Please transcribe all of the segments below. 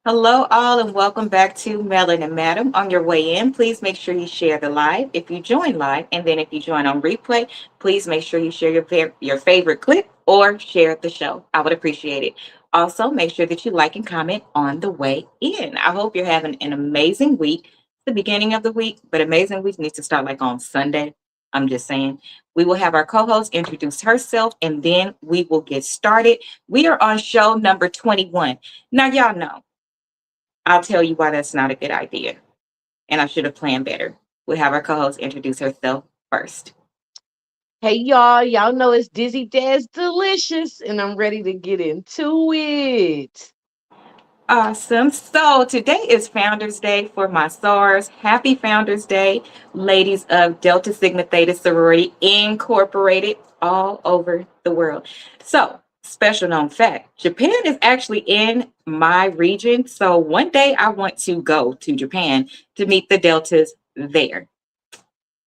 Hello, all, and welcome back to Melon and Madam. On your way in, please make sure you share the live if you join live, and then if you join on replay, please make sure you share your favorite clip or share the show. I would appreciate it. Also, make sure that you like and comment on the way in. I hope you're having an amazing week. It's the beginning of the week, but amazing week needs to start like on Sunday. I'm just saying. We will have our co-host introduce herself, and then we will get started. We are on show number 21. Now, y'all know. I'll tell you why that's not a good idea. And I should have planned better. We'll have our co host introduce herself first. Hey y'all, y'all know it's Dizzy Dad's Delicious, and I'm ready to get into it. Awesome. So today is Founders Day for my SARS. Happy Founders Day, ladies of Delta Sigma Theta Sorority Incorporated all over the world. So, special known fact, Japan is actually in my region. So one day I want to go to Japan to meet the Deltas there.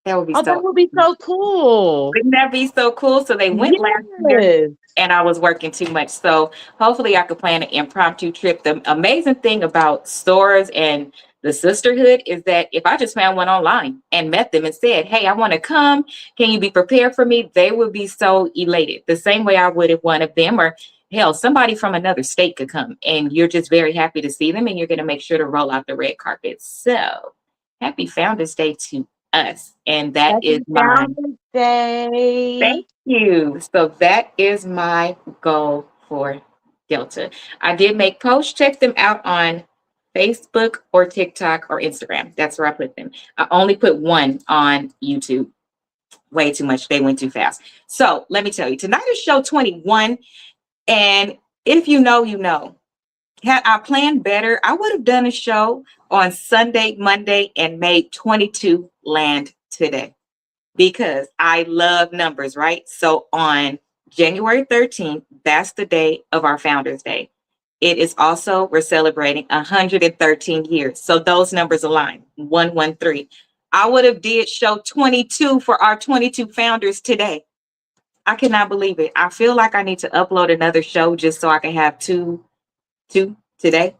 That would be Oh, that so would be so cool. Wouldn't that be so cool? So they went last year Yes. and I was working too much. So hopefully I could plan an impromptu trip. The amazing thing about stores and the sisterhood is that if I just found one online and met them and said, "Hey, I want to come. Can you be prepared for me?" They would be so elated. The same way I would if one of them or hell, somebody from another state could come and you're just very happy to see them and you're going to make sure to roll out the red carpet. So happy Founders Day to us. And that is Happy mine. Founders Day. Thank you. So that is my goal for Delta. I did make posts. Check them out on Facebook or TikTok or Instagram. That's where I put them. I only put one on YouTube. Way too much. They went too fast. So let me tell you, tonight is show 21. And if you know, you know. Had I planned better, I would have done a show on Sunday, Monday, and made 22 land today because I love numbers, right? So on January 13th, that's the day of our Founders Day. It is also, we're celebrating 113 years. So those numbers align, 113. I would have did show 22 for our 22 founders today. I cannot believe it. I feel like I need to upload another show just so I can have two today.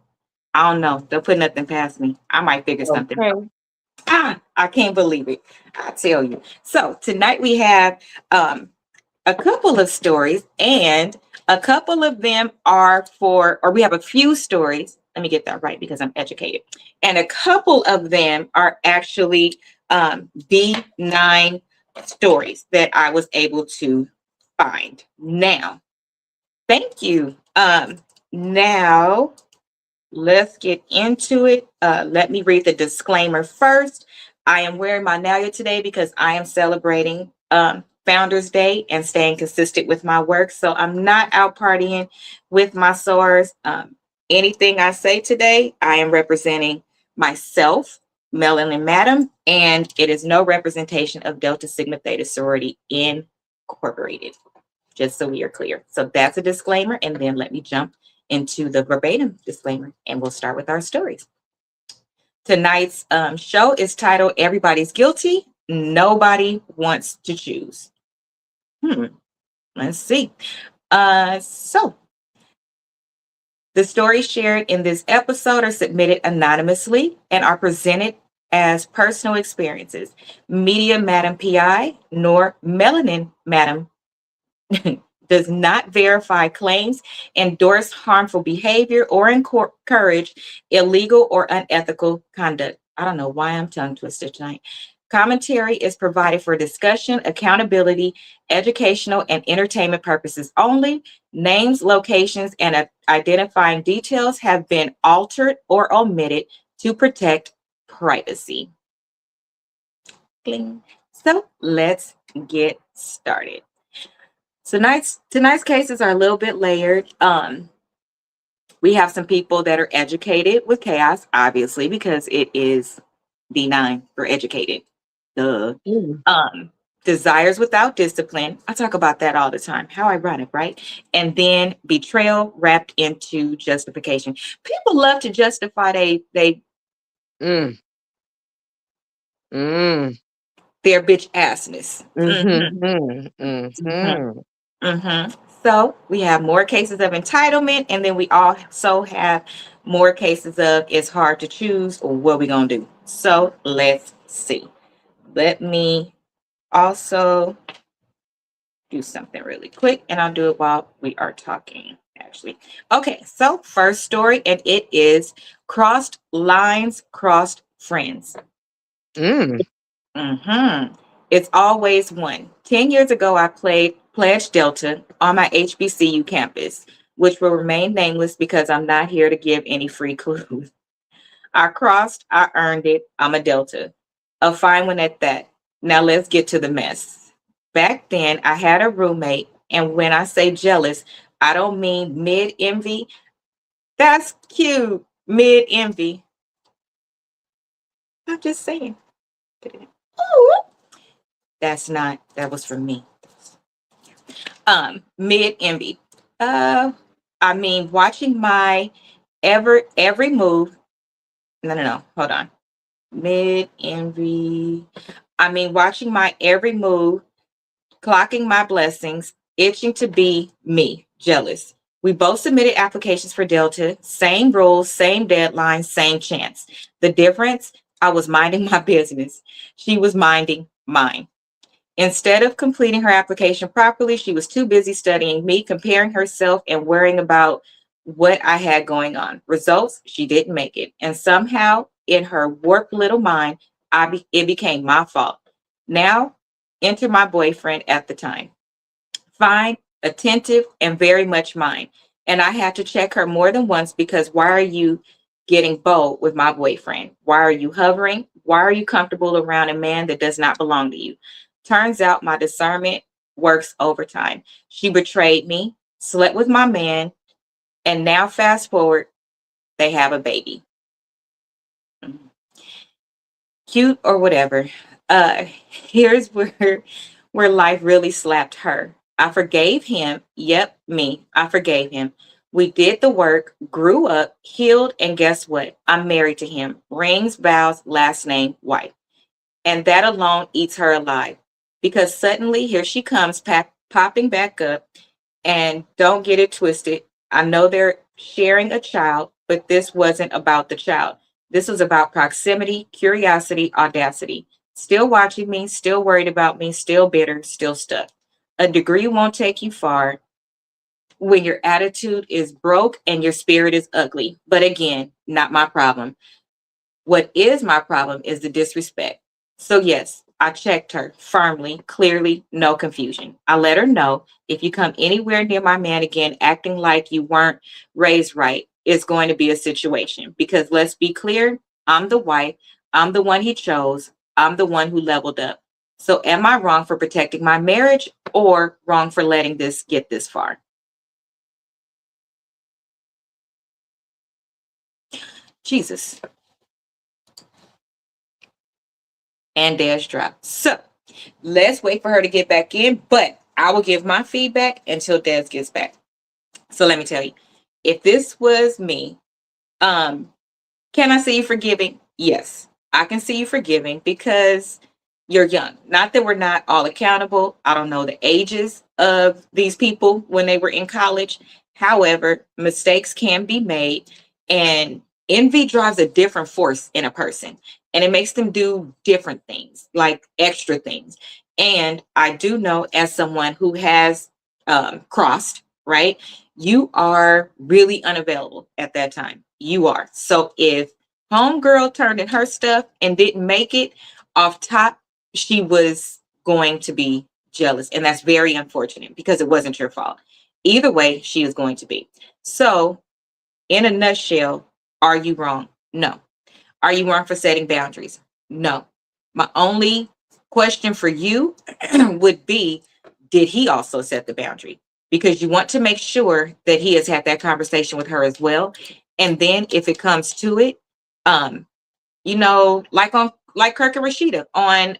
I don't know. Don't put nothing past me. I might figure something out. Okay. I can't believe it. I tell you. So tonight we have a couple of stories, and a couple of them are for, or we have a few stories. Let me get that right because I'm educated. And a couple of them are actually B9 stories that I was able to find. Now, thank you. Now, let's get into it. Let me read the disclaimer first. I am wearing my nail today because I am celebrating Founders Day and staying consistent with my work. So I'm not out partying with my SOARs. Anything I say today, I am representing myself, Melon and Madam, and it is no representation of Delta Sigma Theta Sorority Incorporated, just so we are clear. So that's a disclaimer. And then let me jump into the verbatim disclaimer, and we'll start with our stories. Tonight's show is titled Everybody's Guilty, Nobody Wants to Choose. Hmm, let's see. So the stories shared in this episode are submitted anonymously and are presented as personal experiences. Media Madam PI nor Melanin Madam does not verify claims, endorse harmful behavior, or encourage illegal or unethical conduct. I don't know why I'm tongue twisted tonight. Commentary is provided for discussion, accountability, educational, and entertainment purposes only. Names, locations, and identifying details have been altered or omitted to protect privacy. Cling. So let's get started. Tonight's cases are a little bit layered. We have some people that are educated with chaos, obviously, because it is D9 for educated. Duh. Mm. Desires without discipline. I talk about that all the time. How ironic, right? And then betrayal wrapped into justification. People love to justify Mm. Mm. their bitch assness. Mm-hmm. Mm-hmm. Mhm. So we have more cases of entitlement, and then we also have more cases of it's hard to choose or what we gonna do. So let's see. Let me also do something really quick, and I'll do it while we are talking, actually. Okay, so first story, and it is crossed lines, crossed friends. Mm. Mm-hmm. It's always one. 10 years ago, I played Pledge Delta on my HBCU campus, which will remain nameless because I'm not here to give any free clues. I crossed, I earned it. I'm a Delta. A fine one at that. Now let's get to the mess. Back then, I had a roommate, and when I say jealous, I don't mean mid envy. That's cute. Mid envy. I'm just saying. Ooh. That was for me. Mid envy. Uh, I mean, watching my every move. No. Hold on. Mid envy. I mean, watching my every move, clocking my blessings, itching to be me, jealous. We both submitted applications for Delta, same rules, same deadline, same chance. The difference, I was minding my business. She was minding mine. Instead of completing her application properly, she was too busy studying me, comparing herself, and worrying about what I had going on. Results, she didn't make it. And somehow, in her warped little mind, it became my fault. Now, enter my boyfriend at the time. Fine, attentive, and very much mine. And I had to check her more than once because why are you getting bold with my boyfriend? Why are you hovering? Why are you comfortable around a man that does not belong to you? Turns out my discernment works overtime. She betrayed me, slept with my man, and now fast forward, they have a baby. Cute or whatever. Here's where life really slapped her. I forgave him. Yep, me. I forgave him. We did the work, grew up, healed, and guess what? I'm married to him. Rings, vows, last name, wife. And that alone eats her alive. Because suddenly here she comes popping back up. And don't get it twisted. I know they're sharing a child, but this wasn't about the child. This was about proximity, curiosity, audacity. Still watching me, still worried about me, still bitter, still stuck. A degree won't take you far when your attitude is broke and your spirit is ugly. But again, not my problem. What is my problem is the disrespect. So, yes, I checked her firmly, clearly, no confusion. I let her know if you come anywhere near my man again, acting like you weren't raised right, it's going to be a situation. Because let's be clear, I'm the wife, I'm the one he chose, I'm the one who leveled up. So, am I wrong for protecting my marriage or wrong for letting this get this far? Jesus. And dash drop. So, let's wait for her to get back in, but I will give my feedback until Des gets back. So let me tell you, if this was me, um, can I see you forgiving? Yes, I can see you forgiving because you're young. Not that we're not all accountable. I don't know the ages of these people when they were in college. However, mistakes can be made, and envy drives a different force in a person, and it makes them do different things, like extra things. And I do know, as someone who has crossed, right? You are really unavailable at that time. You are. So if homegirl turned in her stuff and didn't make it off top, she was going to be jealous. And that's very unfortunate because it wasn't your fault. Either way, she is going to be. So, in a nutshell, are you wrong? No. Are you wrong for setting boundaries? No. My only question for you would be, did he also set the boundary? Because you want to make sure that he has had that conversation with her as well. And then if it comes to it, um, like Kirk and Rashida on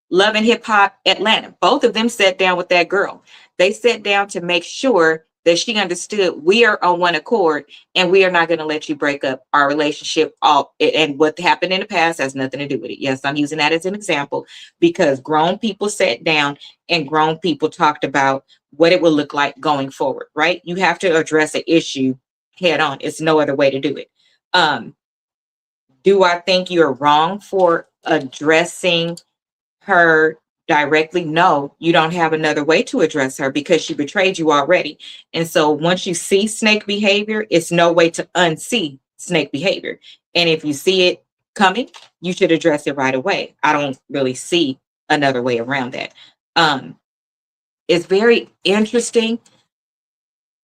Love and Hip Hop Atlanta. Both of them sat down with that girl. They sat down to make sure that she understood we are on one accord and we are not going to let you break up our relationship. All and what happened in the past has nothing to do with it. Yes, I'm using that as an example because grown people sat down and grown people talked about what it will look like going forward, right? You have to address an issue head on. It's no other way to do it. Um, do I think you're wrong for addressing her directly? No, you don't have another way to address her because she betrayed you already. And so once you see snake behavior, it's no way to unsee snake behavior. And if you see it coming, you should address it right away. I don't really see another way around that. Um, it's very interesting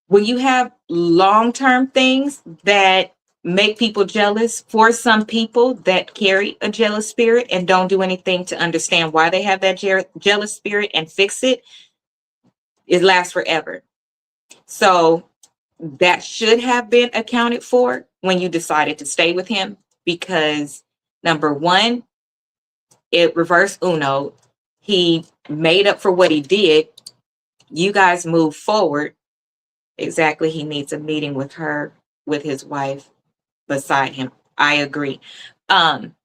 when you have long term things that make people jealous. For some people that carry a jealous spirit and don't do anything to understand why they have that jealous spirit and fix it, it lasts forever. So that should have been accounted for when you decided to stay with him because number one, it reversed Uno. He made up for what he did. You guys move forward. Exactly. He needs a meeting with her, with his wife beside him. I agree. Um,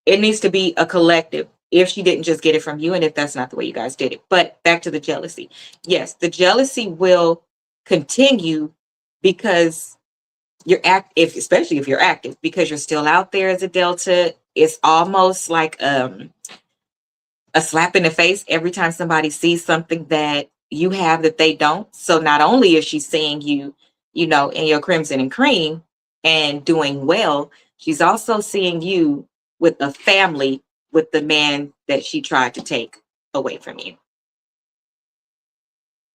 it needs to be a collective if she didn't just get it from you and if that's not the way you guys did it. But back to the jealousy. Yes, the jealousy will continue because you're active, especially if you're active, because you're still out there as a delta. It's almost like a slap in the face every time somebody sees something that you have that they don't. So not only is she seeing you, in your crimson and cream and doing well, she's also seeing you with a family with the man that she tried to take away from you.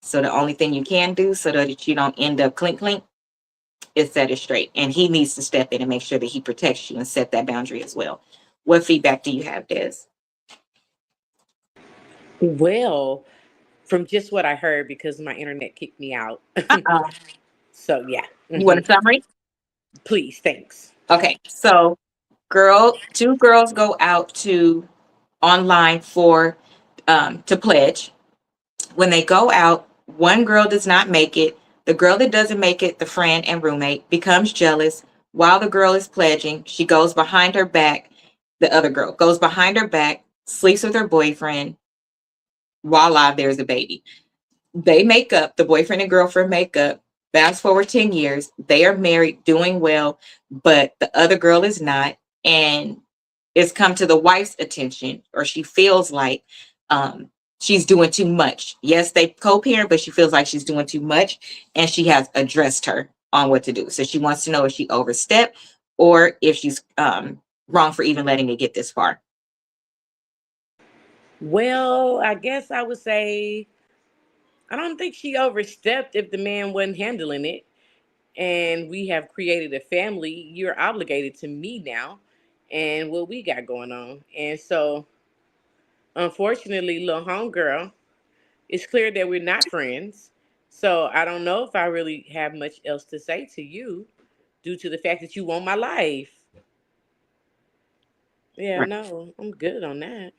So the only thing you can do so that you don't end up clink clink is set it straight. And he needs to step in and make sure that he protects you and set that boundary as well. What feedback do you have, Des? Well, from just what I heard, because my internet kicked me out. Uh-oh. So yeah. You want a summary? Please, thanks. Okay, so two girls go out to online for to pledge. When they go out, one girl does not make it. The girl that doesn't make it, the friend and roommate, becomes jealous. While the girl is pledging, she goes behind her back. The other girl goes behind her back, sleeps with her boyfriend. Voila, there's a baby. They make up, the boyfriend and girlfriend make up. Fast forward 10 years, they are married, doing well, but the other girl is not. And it's come to the wife's attention, or she feels like um, she's doing too much. Yes, they co parent, but she feels like she's doing too much. And she has addressed her on what to do. So she wants to know if she overstepped or if she's wrong for even letting it get this far. Well, I guess I would say I don't think she overstepped if the man wasn't handling it. And we have created a family. You're obligated to me now and what we got going on. And so, unfortunately, little homegirl, it's clear that we're not friends. So I don't know if I really have much else to say to you due to the fact that you want my life. Yeah, no, I'm good on that.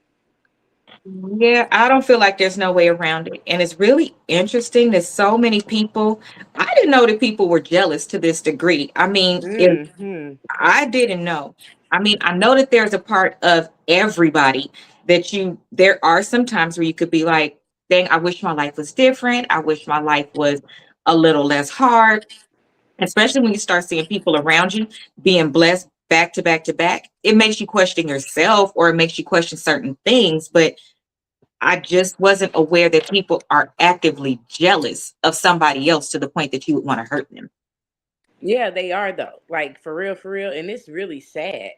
Yeah, I don't feel like there's no way around it. And it's really interesting that so many people, I didn't know that people were jealous to this degree. I mean, if Hmm. I didn't know. I mean, I know that there's a part of everybody there are some times where you could be like, dang, I wish my life was different. I wish my life was a little less hard, especially when you start seeing people around you being blessed back to back to back. It makes you question yourself or it makes you question certain things. But I just wasn't aware that people are actively jealous of somebody else to the point that you would want to hurt them. Yeah, they are though. Like for real, and it's really sad.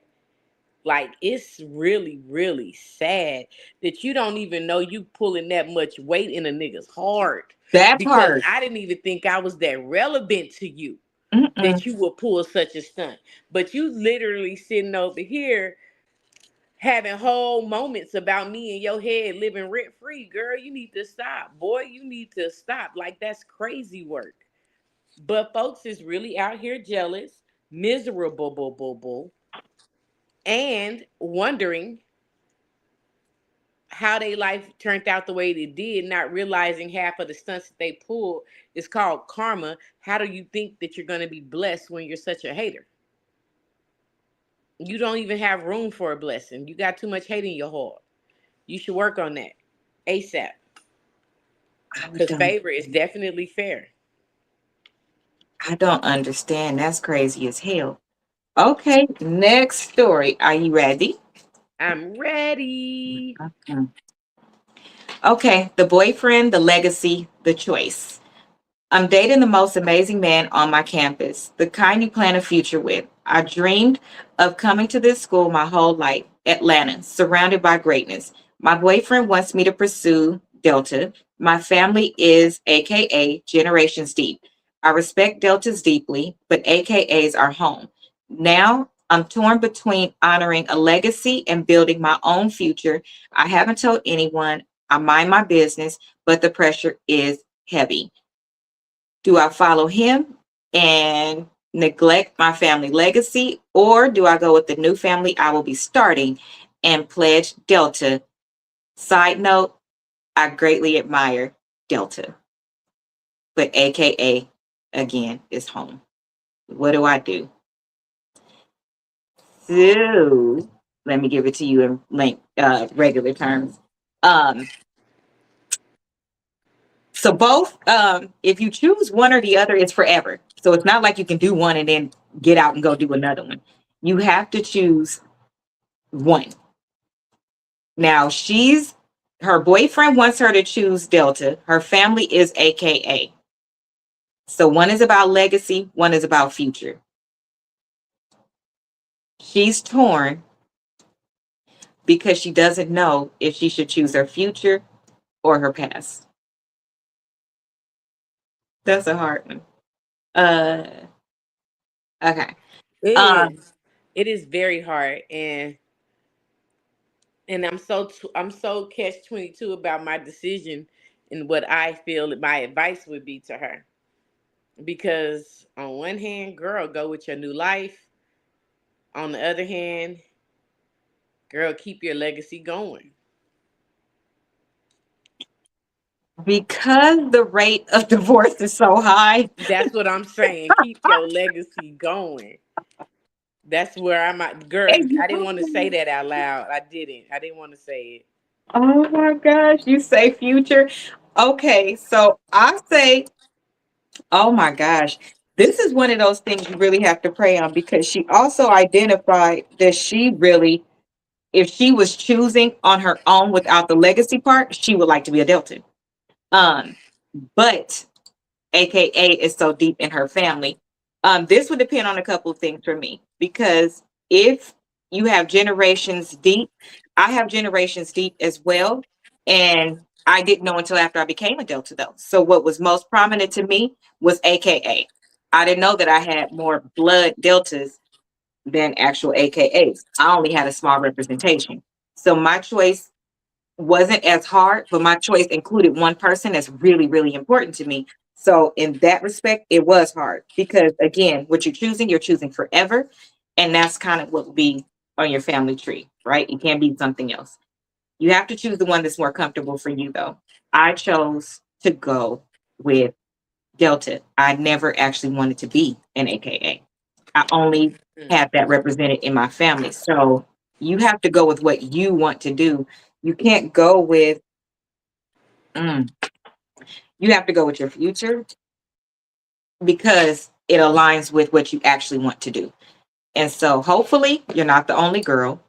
Like it's really, really sad that you don't even know you pulling that much weight in a nigga's heart. That Because part. I didn't even think I was that relevant to you Mm-mm. that you would pull such a stunt. But you literally sitting over here having whole moments about me in your head living rent free. Girl, you need to stop. Boy, you need to stop. Like that's crazy work. But folks is really out here jealous, miserable, and wondering how their life turned out the way it did, not realizing half of the stunts that they pulled is called karma. How do you think that you're going to be blessed when you're such a hater? You don't even have room for a blessing. You got too much hate in your heart. You should work on that ASAP. I Because don't. favor is definitely fair. I don't understand. That's crazy as hell. Okay, next story. Are you ready? I'm ready. Mhm. Okay, the boyfriend, the legacy, the choice. I'm dating the most amazing man on my campus, the kind you plan a future with. I dreamed of coming to this school my whole life, Atlanta, surrounded by greatness. My boyfriend wants me to pursue Delta. My family is AKA Generations Deep. I respect Deltas deeply, but AKAs are home. Now I'm torn between honoring a legacy and building my own future. I haven't told anyone. I mind my business, but the pressure is heavy. Do I follow him and neglect my family legacy, or do I go with the new family I will be starting and pledge Delta? Side note, I greatly admire Delta, but AKA again is home. What do I do? So let me give it to you in regular terms. Um, so both, if you choose one or the other, it's forever. So it's not like you can do one and then get out and go do another one. You have to choose one. Now her boyfriend wants her to choose Delta. Her family is AKA. So one is about legacy, one is about future. She's torn because she doesn't know if she should choose her future or her past. That's a hard one. Uh okay. It Um is. It is very hard, and I'm so catch 22 about my decision and what I feel that my advice would be to her. Because on one hand, girl, go with your new life. On the other hand, girl, keep your legacy going. because the rate of divorce is so high. That's what I'm saying. Keep your legacy going. That's where I'm at. Girl, I didn't want to say that out loud. I didn't. I didn't want to say it. Oh my gosh, you say future. Okay, so I say, oh my gosh, this is one of those things you really have to pray on because she also identified that she really, if she was choosing on her own without the legacy part, she would like to be a Delta. Um, but AKA is so deep in her family. This would depend on a couple of things for me because if you have generations deep, I have generations deep as well. And I didn't know until after I became a Delta though. So what was most prominent to me was AKA. I didn't know that I had more blood Deltas than actual AKAs. I only had a small representation. So my choice wasn't as hard, but my choice included one person that's really, really important to me. So in that respect, it was hard because again, what you're choosing forever. And that's kind of what will be on your family tree, right? You can't be something else. You have to choose the one that's more comfortable for you though. I chose to go with Delta. I never actually wanted to be an AKA. I only Mm. had that represented in my family. So you have to go with what you want to do. You can't go with, mm, you have to go with your future because it aligns with what you actually want to do. And so hopefully you're not the only girl.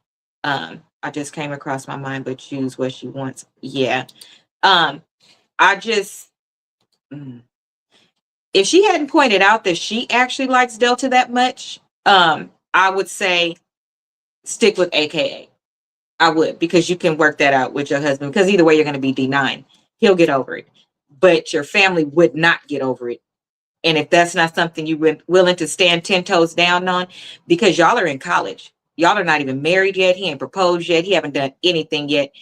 I just came across my mind, but choose what she wants. Yeah. Um, I just, mm, if she hadn't pointed out that she actually likes Delta that much, I would say stick with AKA. I would because you can work that out with your husband because either way you're going to be D9. He'll get over it, but your family would not get over it. And if that's not something you were willing to stand 10 toes down on, because y'all are in college, y'all are not even married yet. He ain't proposed yet. He haven't done anything yet.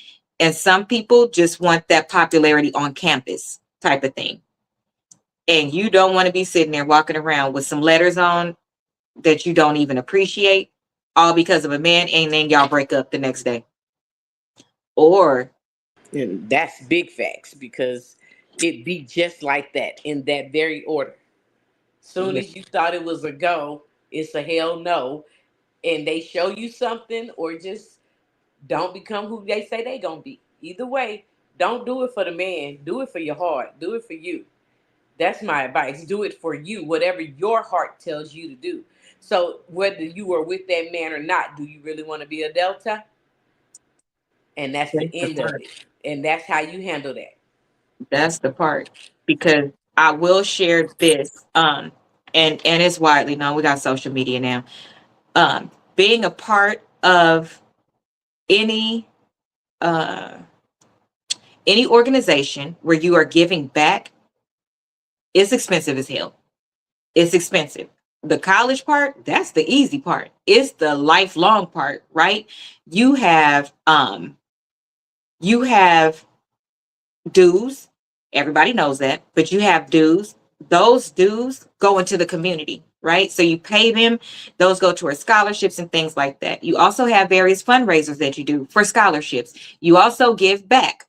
And some people just want that popularity on campus type of thing. And you don't want to be sitting there walking around with some letters on that you don't even appreciate, all because of a man, and then y'all break up the next day. Or And that's big facts because it be just like that in that very order. Soon Yeah, as you thought it was a go, it's a hell no. And they show you something or just don't become who they say they gonna be. Either way, don't do it for the man. Do it for your heart. Do it for you. That's my advice. Do it for you, whatever your heart tells you to do. So whether you are with that man or not, do you really want to be a Delta? And that's the that's the end of part. it. And that's how you handle that. That's the part. Because I will share this, and it's widely known. We got social media now. Being a part of any uh any organization where you are giving back is expensive as hell. It's expensive. The college part, that's the easy part. It's the lifelong part, right? You have you have dues. Everybody knows that, but you have dues. Those dues go into the community, right? So you pay them, those go towards scholarships and things like that. You also have various fundraisers that you do for scholarships. You also give back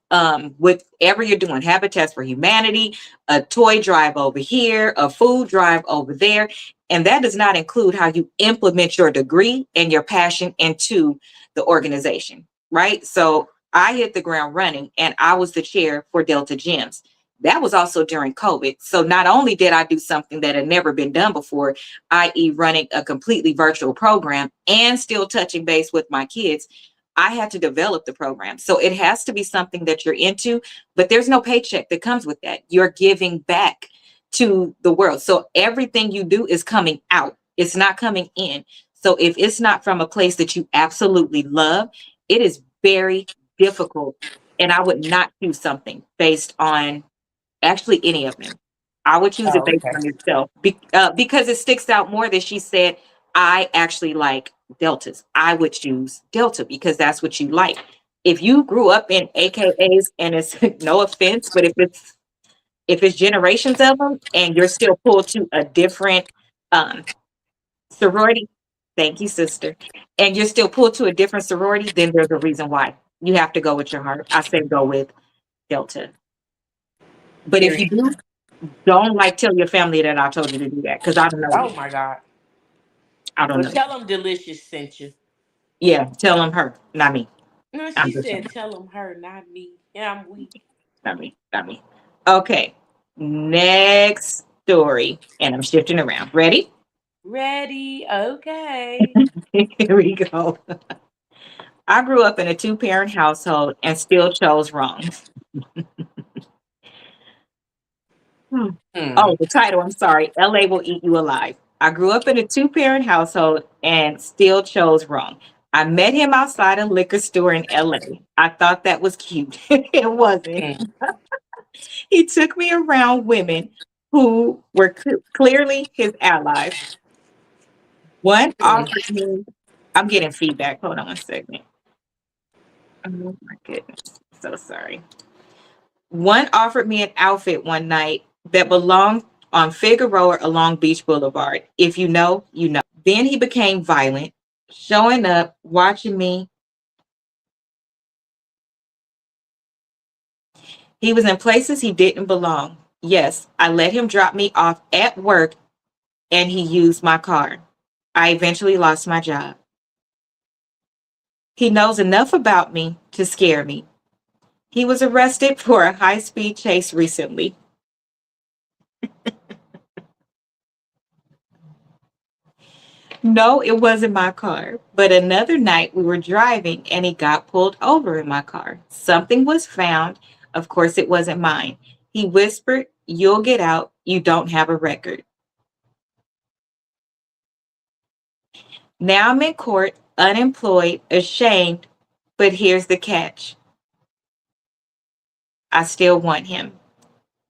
whatever you're doing, Habitats for Humanity, a toy drive over here, a food drive over there. And that does not include how you implement your degree and your passion into the organization, right? So I hit the ground running and I was the chair for Delta Gyms. That was also during COVID. So not only did I do something that had never been done before, i.e., running a completely virtual program and still touching base with my kids, I had to develop the program. So it has to be something that you're into, but there's no paycheck that comes with that. You're giving back to the world. So everything you do is coming out, it's not coming in. So if it's not from a place that you absolutely love, it is very difficult. And I would not choose something based on actually any of them. I would choose it Oh, based okay. on yourself because it sticks out more that she said, I actually like deltas. I would choose delta because that's what you like. If you grew up in AKAs, and it's no offense, but if it's generations of them and you're still pulled to a different um, sorority, thank you, sister, and you're still pulled to a different sorority, then there's a reason why. You have to go with your heart. I say go with Delta. But if you Period. do, don't like tell your family that I told you to do that because I don't know Oh you. my God. I don't Well, know you. tell them Delicious sent you. Yeah, tell them her, not me. No, I'm she just said, saying, tell them her, not me. Yeah, I'm weak. not me, not me. Okay, next story, and I'm shifting around. Ready? Ready? Okay. Here we go. I grew up in a two-parent household and still chose wrong. Hmm. Hmm. Oh, the title, I'm sorry. LA will eat you alive. I grew up in a two-parent household and still chose wrong. I met him outside a liquor store in LA. I thought that was cute. It wasn't. Hmm. He took me around women who were clearly his allies. One Hmm. offered me, I'm getting feedback. Hold on one second. Oh my goodness. So sorry. One offered me an outfit one night that belonged on Figueroa along Beach Boulevard. If you know, you know. Then he became violent, showing up, watching me. He was in places he didn't belong. Yes, I let him drop me off at work and he used my car. I eventually lost my job. He knows enough about me to scare me. He was arrested for a high speed chase recently. No, it wasn't my car. But another night we were driving and he got pulled over in my car. Something was found. Of course, it wasn't mine. He whispered, "You'll get out. You don't have a record." Now I'm in court, unemployed, ashamed. But here's the catch, I still want him.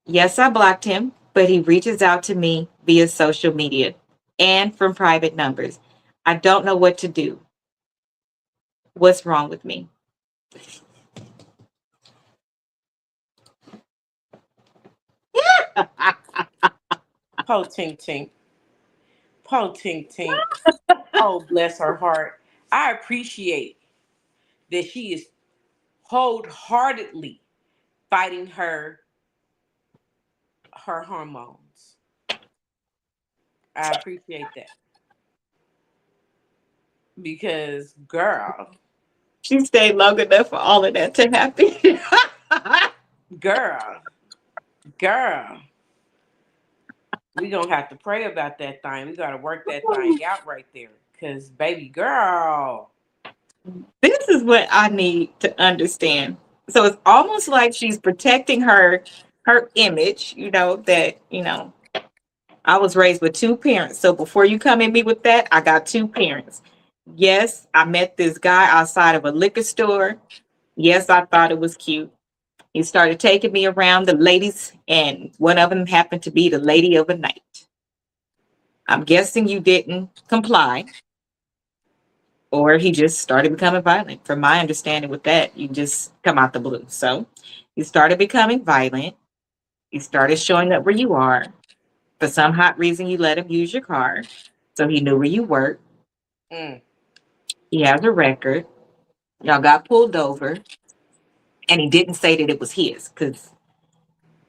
Yes, I blocked him, but he reaches out to me via social media and from private numbers. I don't know what to do. What's wrong with me? Po tink tink. Po tink tink. Oh, bless her heart. I appreciate that she is wholeheartedly. fighting her hormones. I appreciate that because girl, She stayed long enough for all of that to happen. girl, girl. We gonna have to pray about that thing. We gotta work that thing out right there. Cause baby girl. This is what I need to understand. So it's almost like she's protecting her image, that, I was raised with two parents. So before you come at me with that, I got two parents. Yes, I met this guy outside of a liquor store. Yes, I thought it was cute. He started taking me around the ladies, and one of them happened to be the lady of the night. I'm guessing you didn't comply, or he just started becoming violent. From my understanding with that, you just come out the blue. So he started becoming violent. He started showing up where you are. For some hot reason, you let him use your car. So he knew where you worked. Mm. He has a record. Y'all got pulled over. And he didn't say that it was his because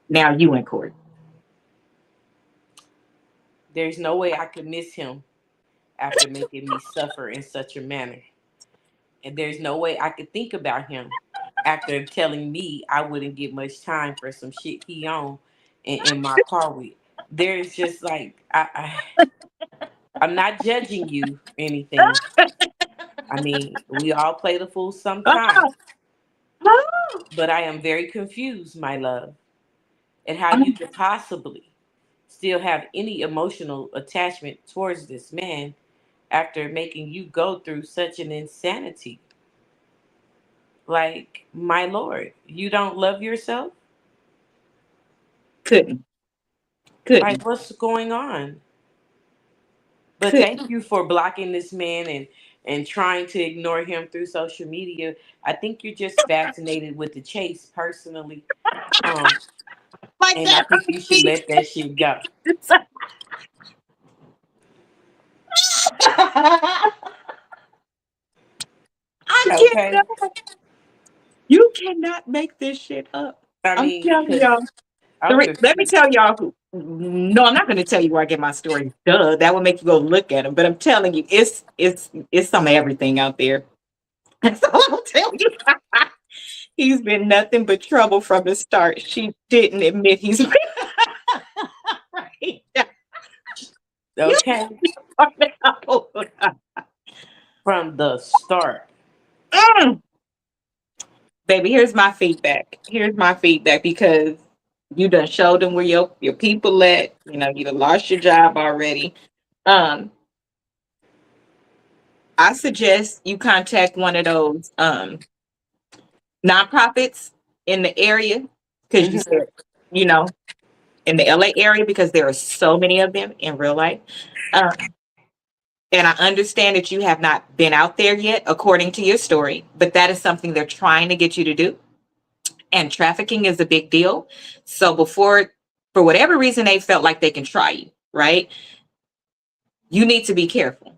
now you in court. There's no way I could miss him after making me suffer in such a manner. And there's no way I could think about him after telling me I wouldn't get much time for some shit he owned in my car with. There's just like I'm not judging you or anything. I mean, we all play the fool Oh, sometimes, oh, but I am very confused, my love, at how you oh. could possibly still have any emotional attachment towards this man after making you go through such an insanity. Like, my lord, you don't love yourself? Couldn't, Like, couldn't, what's going on? But thank couldn't. you for blocking this man and trying to ignore him through social media. I think you're just fascinated with the chase personally. Um, Like and I that think you should me. let that shit go. I Okay? cannot. You cannot make this shit up. I I'm mean, telling because y'all. I'm Let me confused. tell y'all who. No, I'm not going to tell you where I get my story. Duh, that would make you go look at them. But I'm telling you, it's some of everything out there. That's all I'll tell you. He's been nothing but trouble from the start. She didn't admit he's right. You Okay? know. From the start. Mm. Baby, here's my feedback. Here's my feedback because you done showed them where your people at. You done lost your job already. Um, I suggest you contact one of those nonprofits in the area because you Hmm. said, you know, in the LA area because there are so many of them in real life. Um, and I understand that you have not been out there yet, according to your story, but that is something they're trying to get you to do. And trafficking is a big deal. So before, for whatever reason, they felt like they can try you, right? You need to be careful.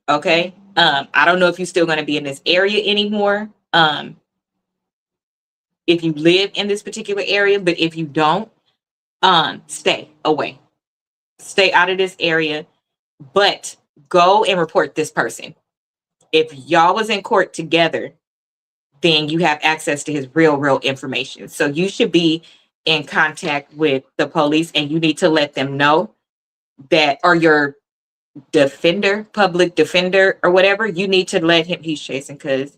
Okay. I don't know if you're still going to be in this area anymore. If you live in this particular area, but if you don't, stay away, stay out of this area, but go and report this person. If y'all was in court together, then you have access to his real information. So you should be in contact with the police and you need to let them know that, or your defender, public defender, or whatever, you need to let him, he's chasing because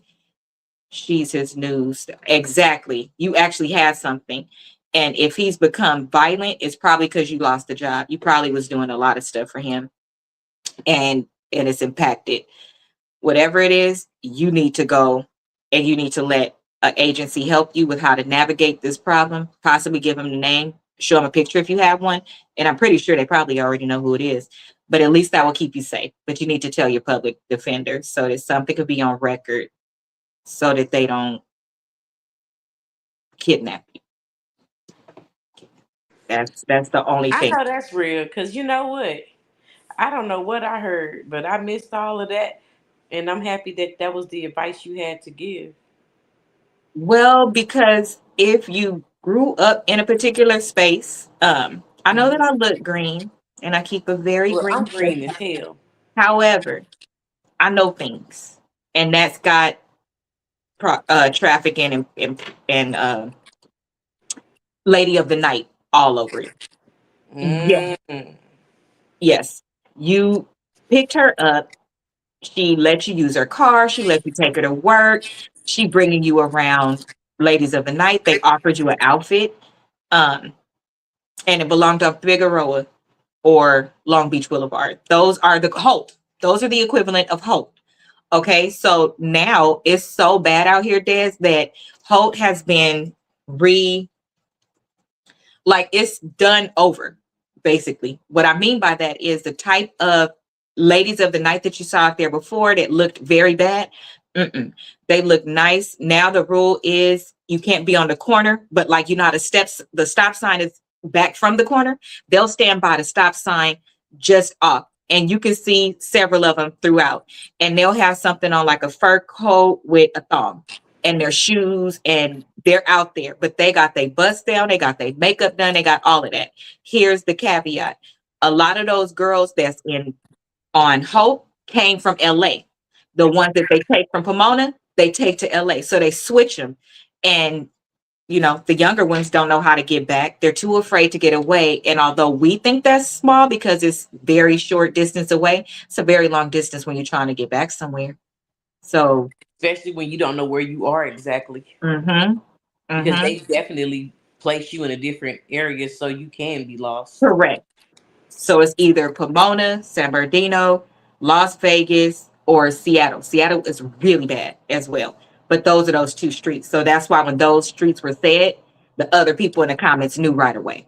she's his news. Exactly. You actually had something. And if he's become violent, it's probably because you lost the job. You probably was doing a lot of stuff for him and it's impacted. Whatever it is, you need to go and you need to let an agency help you with how to navigate this problem, possibly give them the name, show them a picture if you have one. And I'm pretty sure they probably already know who it is, but at least that will keep you safe. But you need to tell your public defender so that something could be on record so that they don't kidnap you. That's the only I thing. know that's real because you know what? I don't know what I heard, but I missed all of that. And I'm happy that that was the advice you had to give. Well, because if you grew up in a particular space. I know that Mhm. I look green and I keep a very Well, I'm green green as space. hell. However, I know things, and that's got trafficking and lady of the night all over it. Yes, Mm. yes. You picked her up. She let you use her car. She let you take her to work. She bringing you around ladies of the night. They offered you an outfit, um, and it belonged on Figueroa or Long Beach Boulevard. Those are the Hope. Those are the equivalent of Hope. Okay, so now it's so bad out here, Des, that Holt has been re like it's done over, basically. What I mean by that is the type of ladies of the night that you saw out there before that looked very bad. Mm-mm. They look nice. Now the rule is you can't be on the corner, but like you know how the stop sign is back from the corner. They'll stand by the stop sign just off. And you can see several of them throughout. And they'll have something on like a fur coat with a thong and their shoes, and they're out there, but they got their bust down, they got their makeup done, they got all of that. Here's the caveat. A lot of those girls that's in on Hope came from LA. The ones that they take from Pomona, they take to LA. So they switch them. And the younger ones don't know how to get back. They're too afraid to get away. And although we think that's small because it's very short distance away, it's a very long distance when you're trying to get back somewhere. So, Especially when you don't know where you are exactly, mm-hmm, because mm-hmm. they definitely place you in a different area so you can be lost. Correct. So it's either Pomona, San Bernardino, Las Vegas, or Seattle. Seattle is really bad as well. But those are those two streets. So that's why when those streets were said, the other people in the comments knew right away.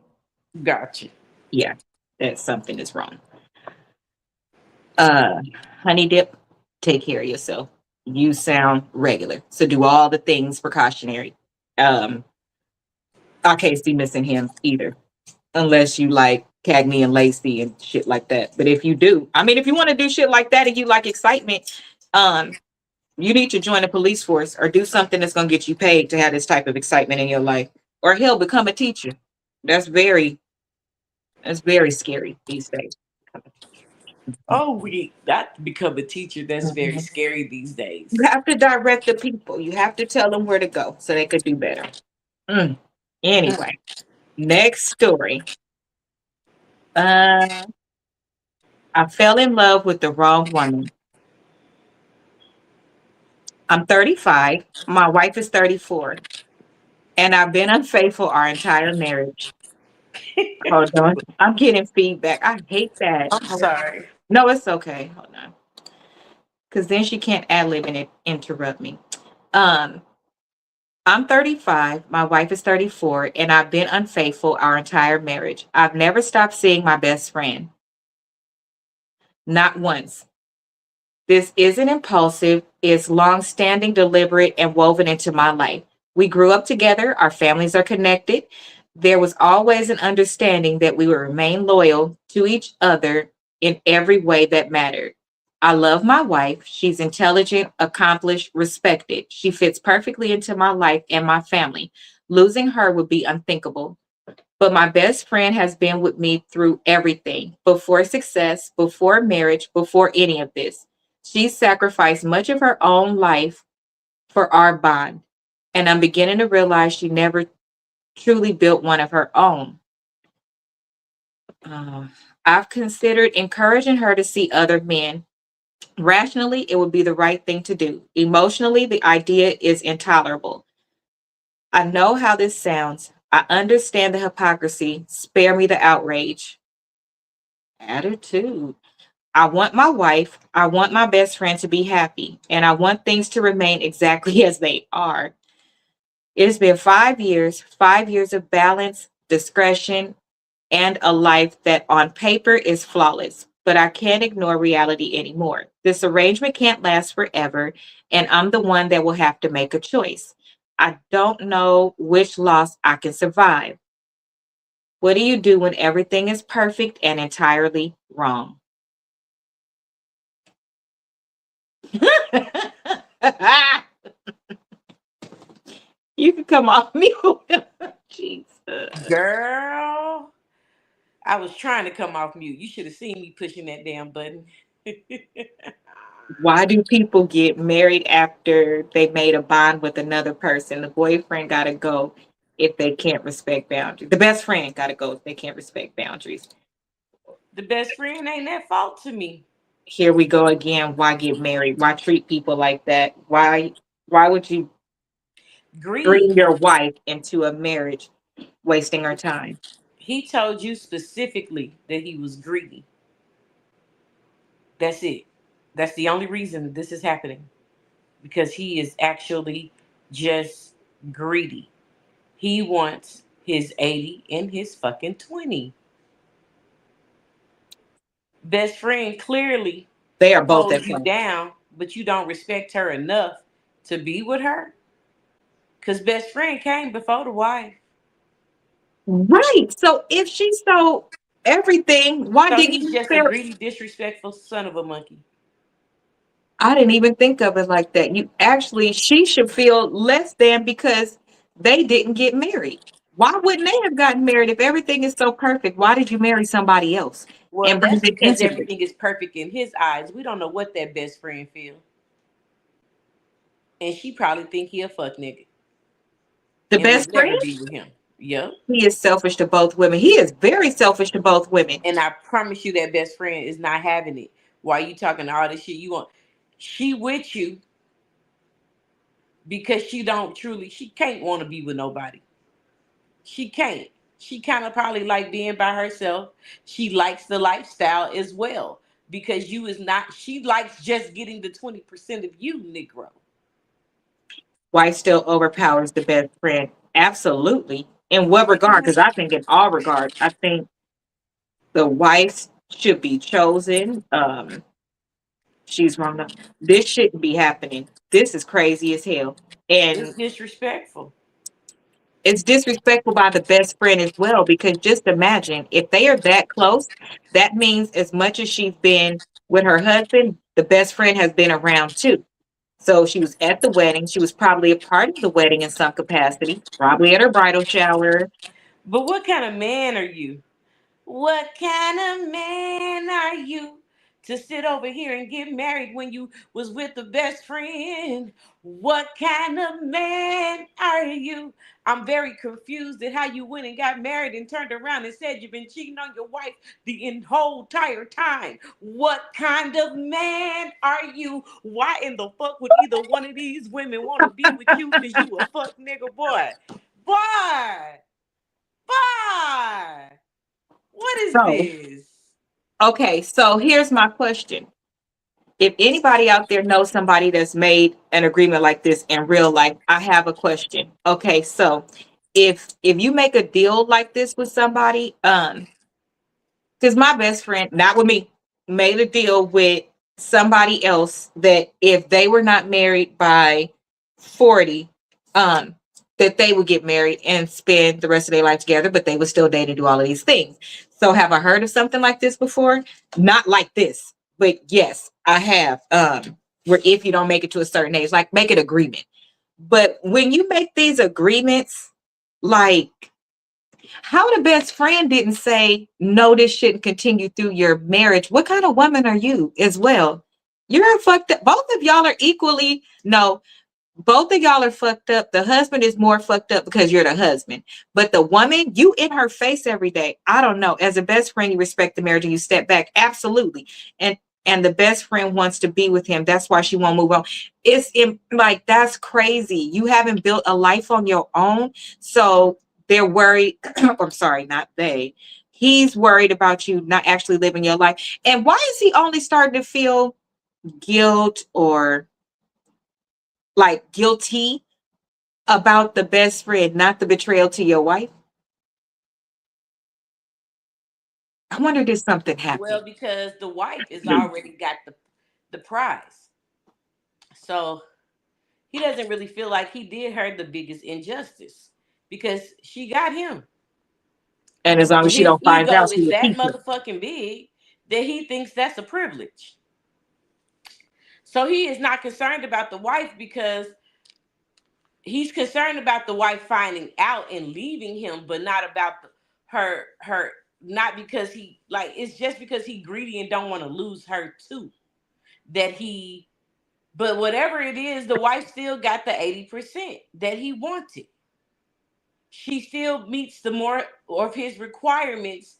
Gotcha. Yeah, that something is wrong. Uh Honey Dip, take care of yourself. You sound regular. So do all the things precautionary. Um, I can't see missing him either. Unless you like Cagney and Lacey and shit like that. But if you do, I mean, if you want to do shit like that and you like excitement, um, you need to join the police force or do something that's gonna get you paid to have this type of excitement in your life. Or hell, become a teacher. That's very that's very scary these days. Oh, we got to become a teacher. That's very Mhm. scary these You days. have to direct the people. You have to tell them where to go so they could do better. Mm. Mm. Anyway, next story. Uh, I fell in love with the wrong woman. I'm 35. My wife is 34. And I've been unfaithful our entire marriage. Hold on. I'm getting feedback. I hate that. I'm sorry. No, it's okay. Hold on. Because then she can't ad lib and interrupt me. Um, I'm 35. My wife is 34. And I've been unfaithful our entire marriage. I've never stopped seeing my best friend. Not once. This isn't impulsive, it's long standing, deliberate, and woven into my life. We grew up together, our families are connected. There was always an understanding that we would remain loyal to each other in every way that mattered. I love my wife. She's intelligent, accomplished, respected. She fits perfectly into my life and my family. Losing her would be unthinkable. But my best friend has been with me through everything before success, before marriage, before any of this. She sacrificed much of her own life for our bond. And I'm beginning to realize she never truly built one of her own. Uh, I've considered encouraging her to see other men. Rationally, it would be the right thing to do. Emotionally, the idea is intolerable. I know how this sounds. I understand the hypocrisy. Spare me the outrage. Attitude. I want my wife, I want my best friend to be happy, and I want things to remain exactly as they are. It has been 5 years, 5 years of balance, discretion, and a life that on paper is flawless. But I can't ignore reality anymore. This arrangement can't last forever, and I'm the one that will have to make a choice. I don't know which loss I can survive. What do you do when everything is perfect and entirely wrong? You can come off mute. Jesus. Girl, I was trying to come off mute. You should have seen me pushing that damn button. Why do people get married after they made a bond with another person? The boyfriend got to go if they can't respect boundaries. The best friend got to go if they can't respect boundaries. The best friend ain't that fault to me. Here we go again. Why get married? Why treat people like that? Why would you Greed. bring your wife into a marriage wasting our time? He told you specifically that he was greedy. That's it. That's the only reason this is happening. Because he is actually just greedy. He wants his 80 and his fucking 20. Best friend clearly They are both holds at you fault. down, but you don't respect her enough to be with her. Because best friend came before the wife. Right. So if she stole everything, why So didn't he's you just a fair? greedy, disrespectful son of a monkey. I didn't even think of it like that. You actually, she should feel less than because they didn't get married. Why wouldn't they have gotten married if everything is so perfect? Why did you marry somebody else Well, and bring that's it because into this? everything is perfect in his eyes. We don't know what that best friend feels. And she probably think he a fuck nigga The and best would friend, never be with him. Yep. he is selfish to both women. He is very selfish to both women. And I promise you that best friend is not having it. Why you talking all this shit you want? She with you because she can't want to be with nobody. She can't. She kind of probably like being by herself. She likes the lifestyle as well because you is not. She likes just getting the 20% of you, Negro. Wife still overpowers the best friend. Absolutely. In what regard? Because I think in all regards, I think the wife should be chosen. She's wrong. This shouldn't be happening. This is crazy as hell. It's And disrespectful. it's disrespectful by the best friend as well, because just imagine if they are that close, that means as much as she's been with her husband, the best friend has been around too. So she was at the wedding. She was probably a part of the wedding in some capacity, probably at her bridal shower. But what kind of man are you? What kind of man are you to sit over here and get married when you was with the best friend? What kind of man are you? I'm very confused at how you went and got married and turned around and said you've been cheating on your wife the whole entire time. What kind of man are you? Why in the fuck would either one of these women want to be with you? Cause you a fuck nigga boy. Boy! Boy! What is So, this? okay, so here's my question. If anybody out there knows somebody that's made an agreement like this in real life, I have a question. Okay, so if you make a deal like this with somebody, because my best friend, not with me, made a deal with somebody else that if they were not married by 40, um, that they would get married and spend the rest of their life together, but they would still date and do all of these things. So have I heard of something like this before? Not like this, but yes, I have. Where if you don't make it to a certain age, like make an agreement. But when you make these agreements, like how the best friend didn't say, no, this shouldn't continue through your marriage. What kind of woman are you as well? You're fucked up. Both of y'all are equally, no, both of y'all are fucked up. The husband is more fucked up because you're the husband. But the woman, you in her face every day. I don't know. As a best friend, you respect the marriage and you step back. Absolutely. And the best friend wants to be with him. That's why she won't move on. Like that's crazy. You haven't built a life on your own. So they're worried. I'm sorry, not they. He's worried about you not actually living your life. And why is he only starting to feel guilt or like guilty about the best friend, not the betrayal to your wife? I wonder did something happen? Well, because the wife is already got the prize. So he doesn't really feel like he did her the biggest injustice because she got him. And as long And as she his don't find ego out, she is will that keep it. motherfucking big that he thinks that's a privilege. So he is not concerned about the wife because He's concerned about the wife finding out and leaving him, but not about her. Not because he like it's just because he greedy and don't want to lose her too. That he, but whatever it is, the wife still got the 80% that he wanted. She still meets the more of his requirements,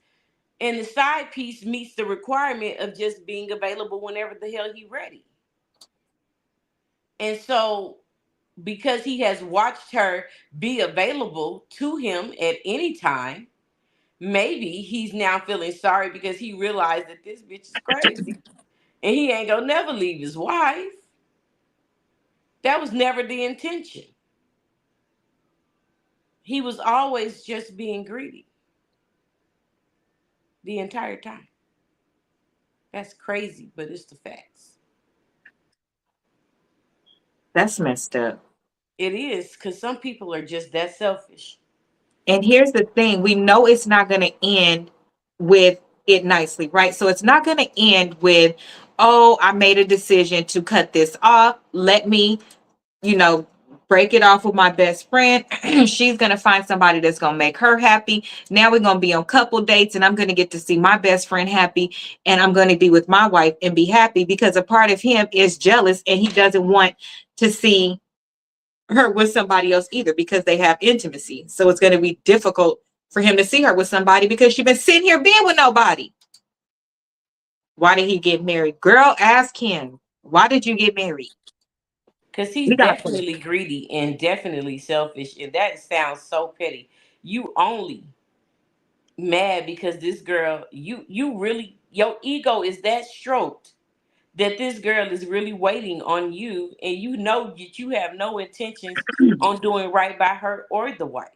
and the side piece meets the requirement of just being available whenever the hell he ready. And so because he has watched her be available to him at any time, maybe he's now feeling sorry because he realized that this bitch is crazy and he ain't gonna never leave his wife. That was never the intention. He was always just being greedy the entire time. That's crazy, but it's the facts. That's messed up. It is because some people are just that selfish. And here's the thing, we know it's not going to end with it nicely, right? So it's not going to end with, oh, I made a decision to cut this off. Let me, you know, break it off with my best friend. She's going to find somebody that's going to make her happy. Now we're going to be on couple dates and I'm going to get to see my best friend happy and I'm going to be with my wife and be happy because a part of him is jealous and he doesn't want to see her with somebody else either because they have intimacy. So it's going to be difficult for him to see her with somebody because she's been sitting here being with nobody. Why did he get married? Girl, ask him. Why did you get married? Because We he's got to. definitely greedy and definitely selfish. And that sounds so petty. You only mad because this girl, you really, your ego is that stroked that this girl is really waiting on you and you know that you have no intentions on doing right by her or the wife.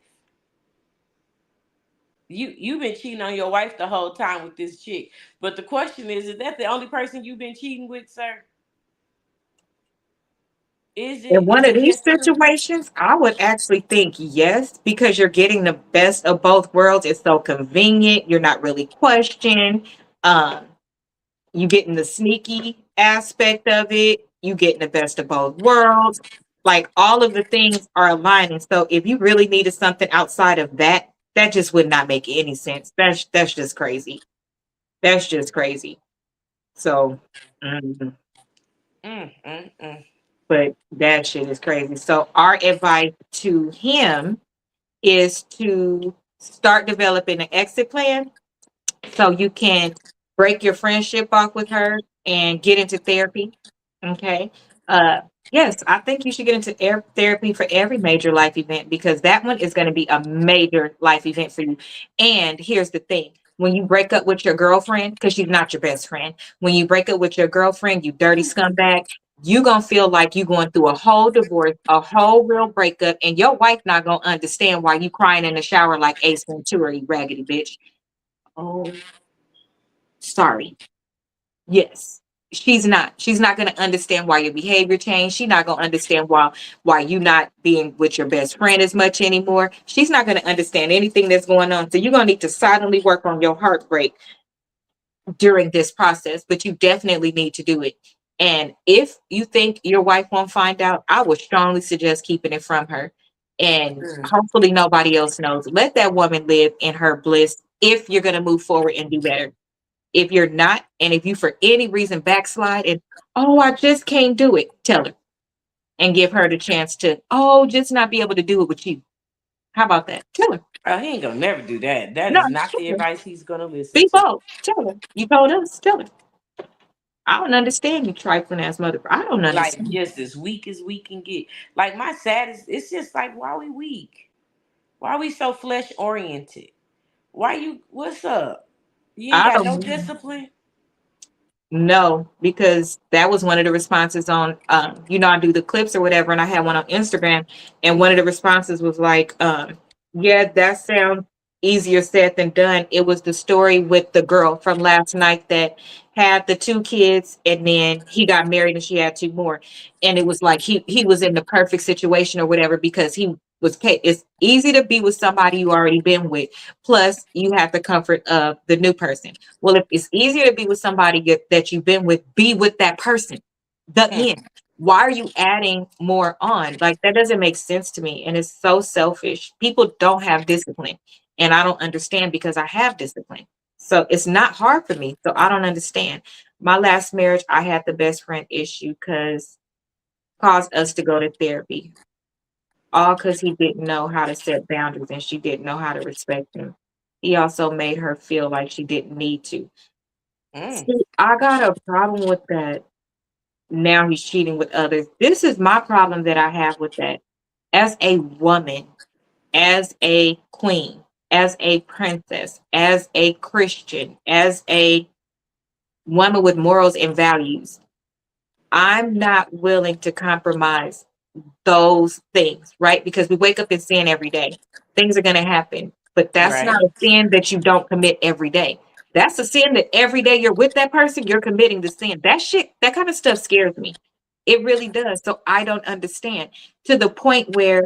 You've been cheating on your wife the whole time with this chick. But the question is that the only person you've been cheating with, sir? Is In it? one Is of it these just him? situations, I would actually think yes, because you're getting the best of both worlds. It's so convenient. You're not really questioned. Um, you getting the sneaky aspect of it. You getting the best of both worlds. Like all of the things are aligning. So if you really needed something outside of that, that just would not make any sense. That's just crazy. That's just crazy. So, mhm. Mm, mm, mm. But that shit is crazy. So our advice to him is to start developing an exit plan so you can break your friendship off with her and get into therapy. Okay. Uh, yes, I think you should get into therapy for every major life event because that one is going to be a major life event for you. And here's the thing. When you break up with your girlfriend, because she's not your best friend, when you break up with your girlfriend, you dirty scumbag, you gonna feel like you going through a whole divorce, a whole real breakup, and your wife not gonna understand why you crying in the shower like Ace Ventura, you raggedy bitch. Oh, sorry. Yes. She's not going to understand why your behavior changed. She's not going to understand why you not being with your best friend as much anymore. She's not going to understand anything that's going on. So you're going to need to silently work on your heartbreak during this process, but you definitely need to do it. And if you think your wife won't find out, I would strongly suggest keeping it from her. And Mm. hopefully nobody else knows. Let that woman live in her bliss if you're going to move forward and do better. If you're not, and if you for any reason backslide and, oh, I just can't do it, tell her and give her the chance to, oh, just not be able to do it with you. How about that? Tell her. Oh, he ain't gonna never do that. That No, is not tell the her. advice he's gonna listen Be to. bold. Tell her. You told us. Tell her. I don't understand you, trifling ass mother. I don't Like understand. just as we can get. Like my saddest, it's just like why we weak? Why we so flesh oriented? Why you? What's up? You ain't I got no don't. discipline. No, because that was one of the responses on, I do the clips or whatever, and I had one on Instagram, and one of the responses was like, yeah, that sounds easier said than done. It was the story with the girl from last night that had the two kids, and then he got married and she had two more, and it was like he was in the perfect situation or whatever because he was paid. It's easy to be with somebody you already been with, plus you have the comfort of the new person. Well, if it's easier to be with somebody that you've been with, be with that person. The Hmm. end. Why are you adding more on? Like, that doesn't make sense to me. And it's so selfish. People don't have discipline. And I don't understand because I have discipline. So it's not hard for me. So I don't understand. My last marriage, I had the best friend issue because caused us to go to therapy. All because he didn't know how to set boundaries and she didn't know how to respect him. He also made her feel like she didn't need to. Mm. See, I got a problem with that. Now he's cheating with others. This is my problem that I have with that. As a woman, as a queen, as a princess, as a Christian, as a woman with morals and values, I'm not willing to compromise those things, right? Because we wake up in sin every day. Things are going to happen, but that's not Right. a sin that you don't commit every day. That's a sin that every day you're with that person, you're committing the sin. That shit, that kind of stuff scares me. It really does. So I don't understand to the point where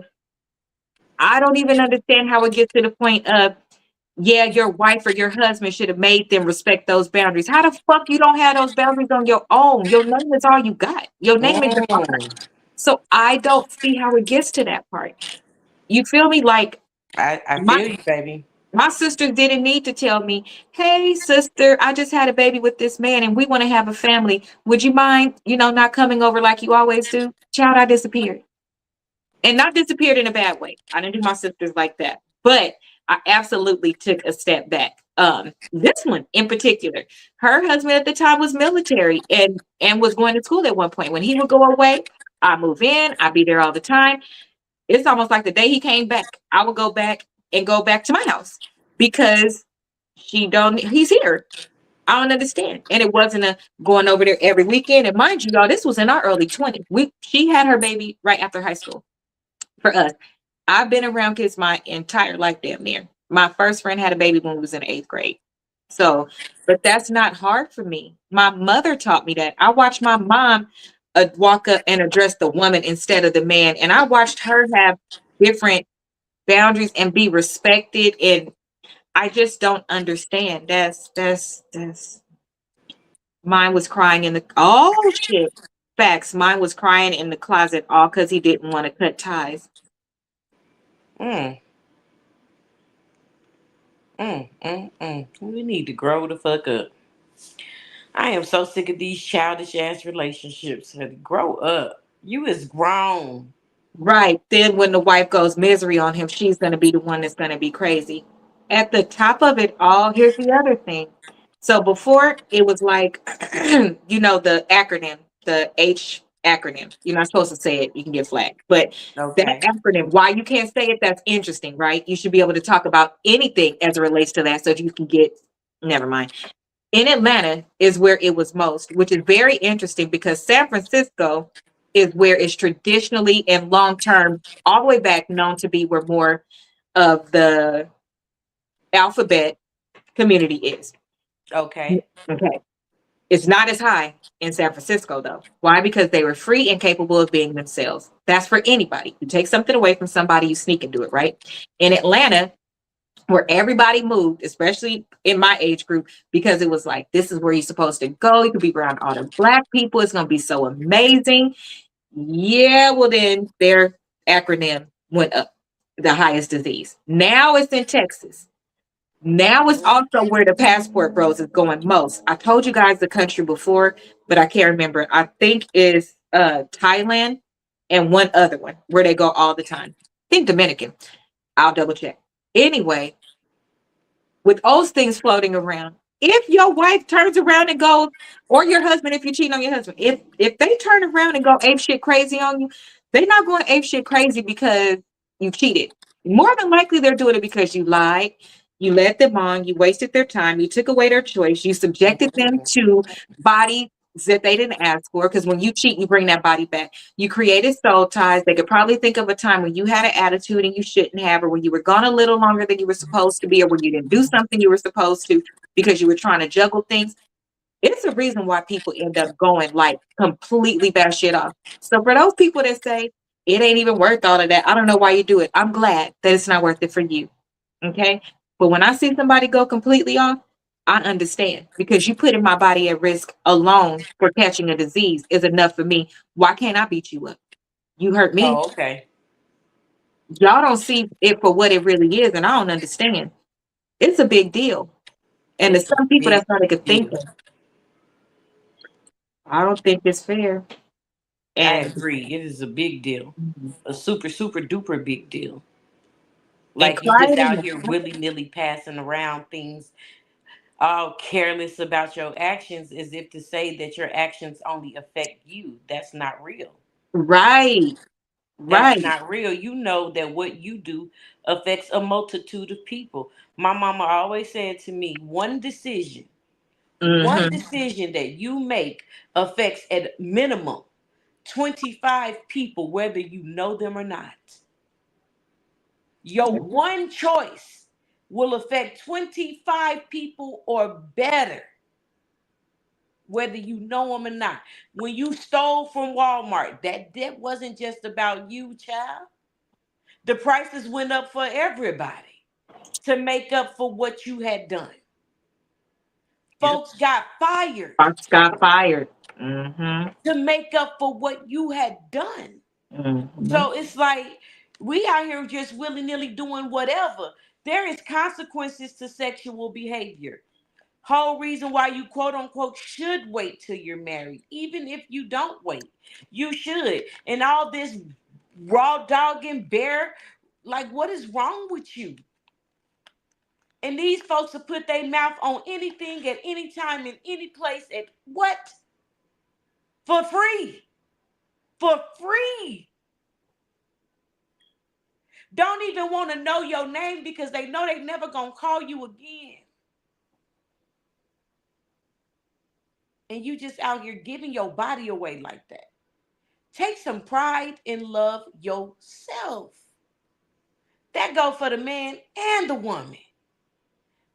I don't even understand how it gets to the point of, yeah, your wife or your husband should have made them respect those boundaries. How the fuck you don't have those boundaries on your own? Your name is all you got. Your name is your honor. Mm. So I don't see how it gets to that part. You feel me? Like I my feel you, baby. my sister didn't need to tell me, "Hey, sister, I just had a baby with this man, and we want to have a family. Would you mind, not coming over like you always do?" Child, I disappeared, and not disappeared in a bad way. I didn't do my sisters like that, but I absolutely took a step back. This one in particular, her husband at the time was military and was going to school at one point. When he would go away, I move in, I be there all the time. It's almost like the day he came back, I would go back and go back to my house because he's here. I don't understand. And it wasn't a going over there every weekend. And mind you, y'all, this was in our early 20s. She had her baby right after high school for us. I've been around kids my entire life, damn near. My first friend had a baby when we was in the eighth grade. So, but that's not hard for me. My mother taught me that. I watched my mom walk up and address the woman instead of the man. And I watched her have different boundaries and be respected. And I just don't understand. That's mine was crying in the oh shit. Facts. Mine was crying in the closet all because he didn't want to cut ties. Mm. We need to grow the fuck up. I am so sick of these childish ass relationships. Grow up. You is grown. Right. Then when the wife goes misery on him, she's going to be the one that's going to be crazy. At the top of it all, here's the other thing. So before it was like, the acronym, the H acronym. You're not supposed to say it. You can get flagged. But that Okay. acronym, why you can't say it, that's interesting, right? You should be able to talk about anything as it relates to that so that you can get, never mind. In Atlanta is where it was most, which is very interesting because San Francisco is where it's traditionally and long term, all the way back, known to be where more of the alphabet community is. Okay. Okay. It's not as high in San Francisco, though. Why? Because they were free and capable of being themselves. That's for anybody. You take something away from somebody, you sneak and do it, right? In Atlanta, where everybody moved, especially in my age group, because it was like, this is where you're supposed to go. You could be around all the black people. It's going to be so amazing. Yeah, well, then their acronym went up, the highest disease. Now it's in Texas. Now it's also where the passport bros is going most. I told you guys the country before, but I can't remember. I think it's Thailand and one other one where they go all the time. I think Dominican. I'll double check. Anyway, with those things floating around. If your wife turns around and goes, or your husband, if you cheat on your husband, if they turn around and go ape shit crazy on you, they're not going ape shit crazy because you cheated. More than likely, they're doing it because you lied, you led them on, you wasted their time, you took away their choice, you subjected them to bodies that they didn't ask for. Because when you cheat, you bring that body back. You created soul ties. They could probably think of a time when you had an attitude and you shouldn't have, or when you were gone a little longer than you were supposed to be, or when you didn't do something you were supposed to because you were trying to juggle things. It's a reason why people end up going like completely batshit off. So for those people that say it ain't even worth all of that, I don't know why you do it. I'm glad that it's not worth it for you. Okay. But when I see somebody go completely off, I understand because you putting my body at risk alone for catching a disease is enough for me. Why can't I beat you up? You hurt me. Oh, okay. Y'all don't see it for what it really is, and I don't understand. It's a big deal. And to It's a some people, big that's not a good deal. thinking. I don't think it's fair. I And agree. It is a big deal. A super, super duper big deal. and Like you just crying in out the here willy nilly passing around things, all careless about your actions, as if to say that your actions only affect you. That's not real. right, That's right. not real. You know that what you do affects a multitude of people. My mama always said to me, one Mm-hmm. decision that you make affects at minimum 25 people, whether you know them or not. Your one choice will affect 25 people or better, whether you know them or not. When you stole from Walmart, that debt wasn't just about you, child. The prices went up for everybody to make up for what you had done. Yep. Folks got fired Fox got fired. Mm-hmm. to make up for what you had done. Mm-hmm. So it's like we out here just willy nilly doing whatever. There is consequences to sexual behavior. Whole reason why you quote unquote should wait till you're married, even if you don't wait, you should. And all this raw dog and bear, like what is wrong with you? And these folks will put their mouth on anything at any time in any place at what? For free. For free. Don't even want to know your name because they know they never gonna call you again. And you just out here giving your body away like that. Take some pride and love yourself. That go for the man and the woman.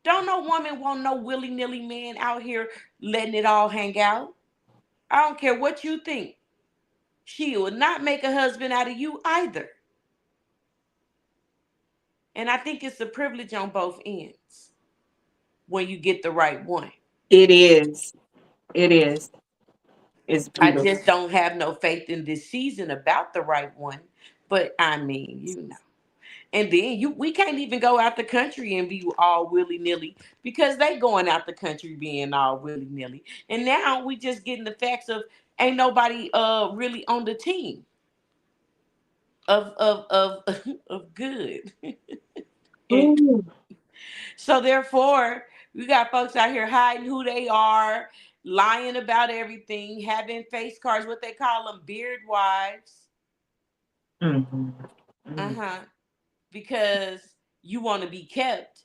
Don't no woman want no willy-nilly man out here letting it all hang out. I don't care what you think. She will not make a husband out of you either. And I think it's a privilege on both ends when you get the right one. It is. It is. It's I beautiful. just don't have no faith in this season about the right one. But I mean, you know. And then we can't even go out the country and be all willy nilly because they going out the country being all willy nilly. And now we just getting the facts of ain't nobody really on the team of of good. And Ooh. so therefore, we got folks out here hiding who they are, lying about everything, having face cards, what they call them, beard wives. Mm-hmm. Mm. Uh-huh. Because you want to be kept,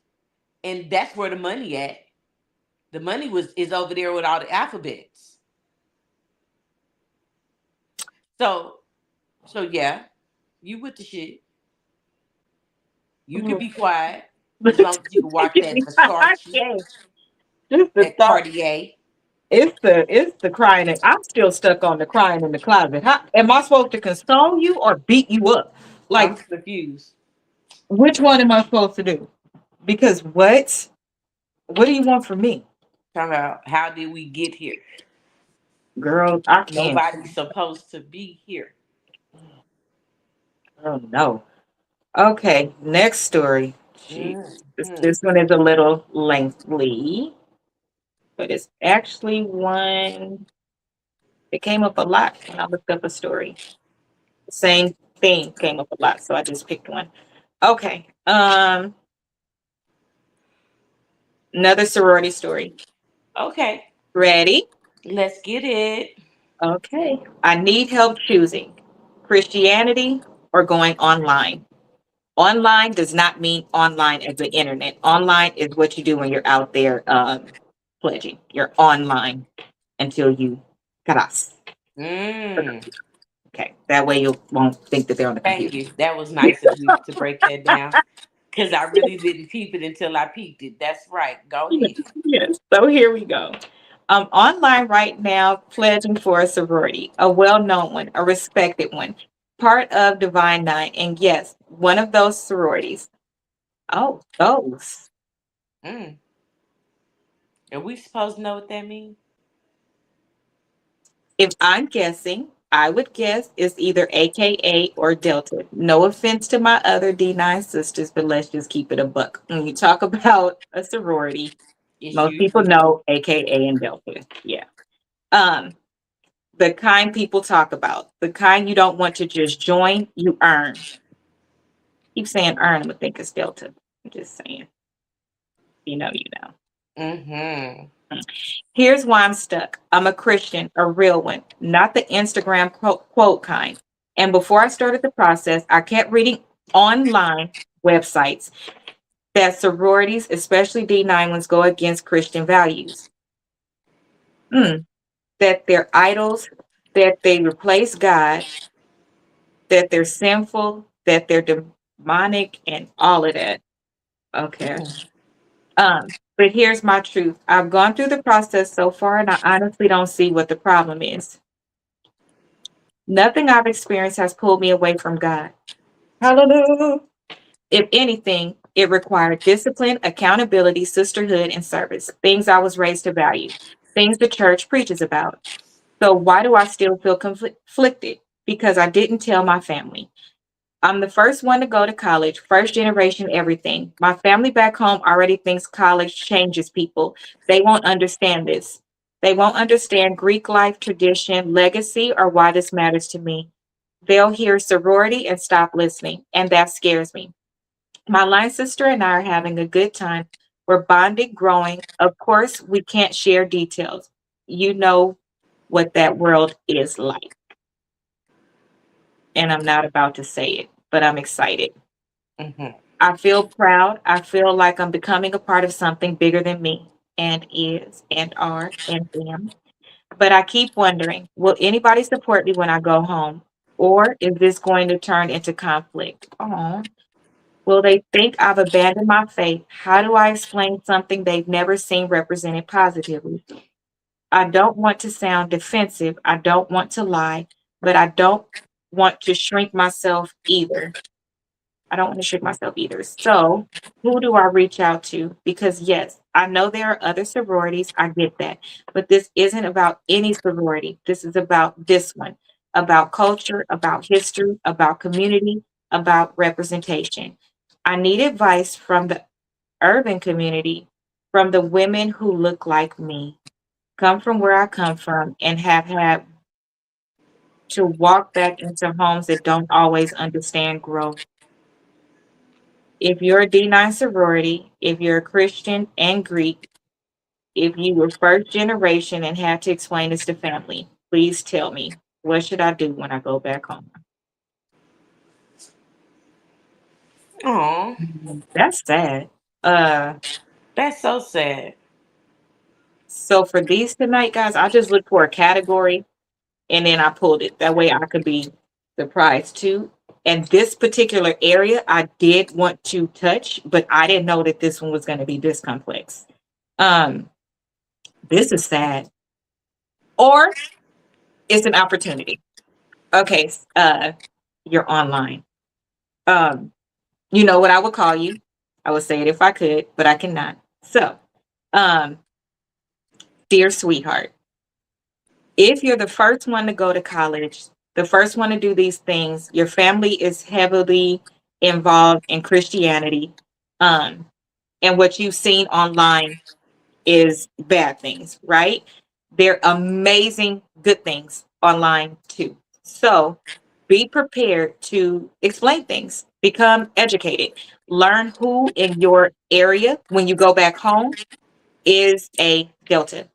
and that's where the money at. The money is over there with all the alphabets. So yeah, you with the shit. You can Oh. be quiet as long as you can watch that I Versace, can't. Just the that thought. Cartier. It's the crying. I'm still stuck on the crying in the closet. How am I supposed to console you or beat you up? I'm Like, confused. which one am I supposed to do? Because what? What do you want from me? Talking about how did we get here? Girl, I can't. Nobody's supposed to be here. Oh no. Okay, next story. Jeez. This, Mm-hmm. this one is a little lengthy, but it's actually one that came up a lot when I looked up a story. The same thing came up a lot, so I just picked one. Okay. Another sorority story. Okay, Ready? let's get it. Okay. I need help choosing Christianity or going online. Online does not mean online as the internet. Online is what you do when you're out there pledging. You're online until you caras. Mm. Okay. That way you won't think that they're on the Thank computer. you. That was nice of you to break that down because I really didn't peep it until I peeped it. That's right. Go ahead. Yes. So here we go. Online right now, pledging for a sorority, a well-known one, a respected one, part of Divine Nine, and yes, one of those sororities. Oh, those. Mm. Are we supposed to know what that means? If I'm guessing, I would guess it's either AKA or Delta. No offense to my other D9 sisters, but let's just keep it a buck. When you talk about a sorority, It's most people usually know AKA and Delta. Yeah. Um, the kind people talk about, the kind you don't want to just join, you earn. Keep saying earn, I'm gonna think it's Delta. I'm just saying, you know, you know. mm-hmm. Here's why I'm stuck. I'm a Christian, a real one, not the Instagram quote kind. And before I started the process, I kept reading online websites that sororities, especially D9 ones, go against Christian values. Hmm. That they're idols, that they replace God, that they're sinful, that they're demonic, and all of that. Okay. But here's my truth. I've gone through the process so far, and I honestly don't see what the problem is. Nothing I've experienced has pulled me away from God. Hallelujah. If anything, it required discipline, accountability, sisterhood, and service, things I was raised to value, things the church preaches about. So, why do I still feel conflicted? Because I didn't tell my family. I'm the first one to go to college, first generation everything. My family back home already thinks college changes people. They won't understand this. They won't understand Greek life, tradition, legacy, or why this matters to me. They'll hear sorority and stop listening, and that scares me. My line sister and I are having a good time. We're bonding, growing. Of course, we can't share details. You know what that world is like, and I'm not about to say it, but I'm excited. Mm-hmm. I feel proud. I feel like I'm becoming a part of something bigger than me, and is, and are, and am. But I keep wondering, will anybody support me when I go home? Or is this going to turn into conflict? Oh, will they think I've abandoned my faith? How do I explain something they've never seen represented positively? I don't want to sound defensive. I don't want to lie, but I don't want to shrink myself either. I don't want to shrink myself either. So, who do I reach out to? Because, yes, I know there are other sororities. I get that. But this isn't about any sorority. This is about this one, about culture, about history, about community, about representation. I need advice from the urban community, from the women who look like me, come from where I come from, and have had to walk back into homes that don't always understand growth. If you're a D9 sorority, if you're a Christian and Greek, if you were first generation and had to explain this to family, please tell me, what should I do when I go back home? Oh, That's sad. Uh, that's so sad. so for these tonight, guys, I just looked for a category and then I pulled it. That way I could be surprised too. And this particular area I did want to touch, but I didn't know that this one was going to be this complex. Um, this is sad. Or it's an opportunity. Okay, you're online. Um, you know what I would call you. I would say it if I could, but I cannot. So, um, dear sweetheart, if you're the first one to go to college, the first one to do these things, your family is heavily involved in Christianity, um, and what you've seen online is bad things, right? They're amazing good things online too. So be prepared to explain things, become educated, learn who in your area when you go back home is a Delta.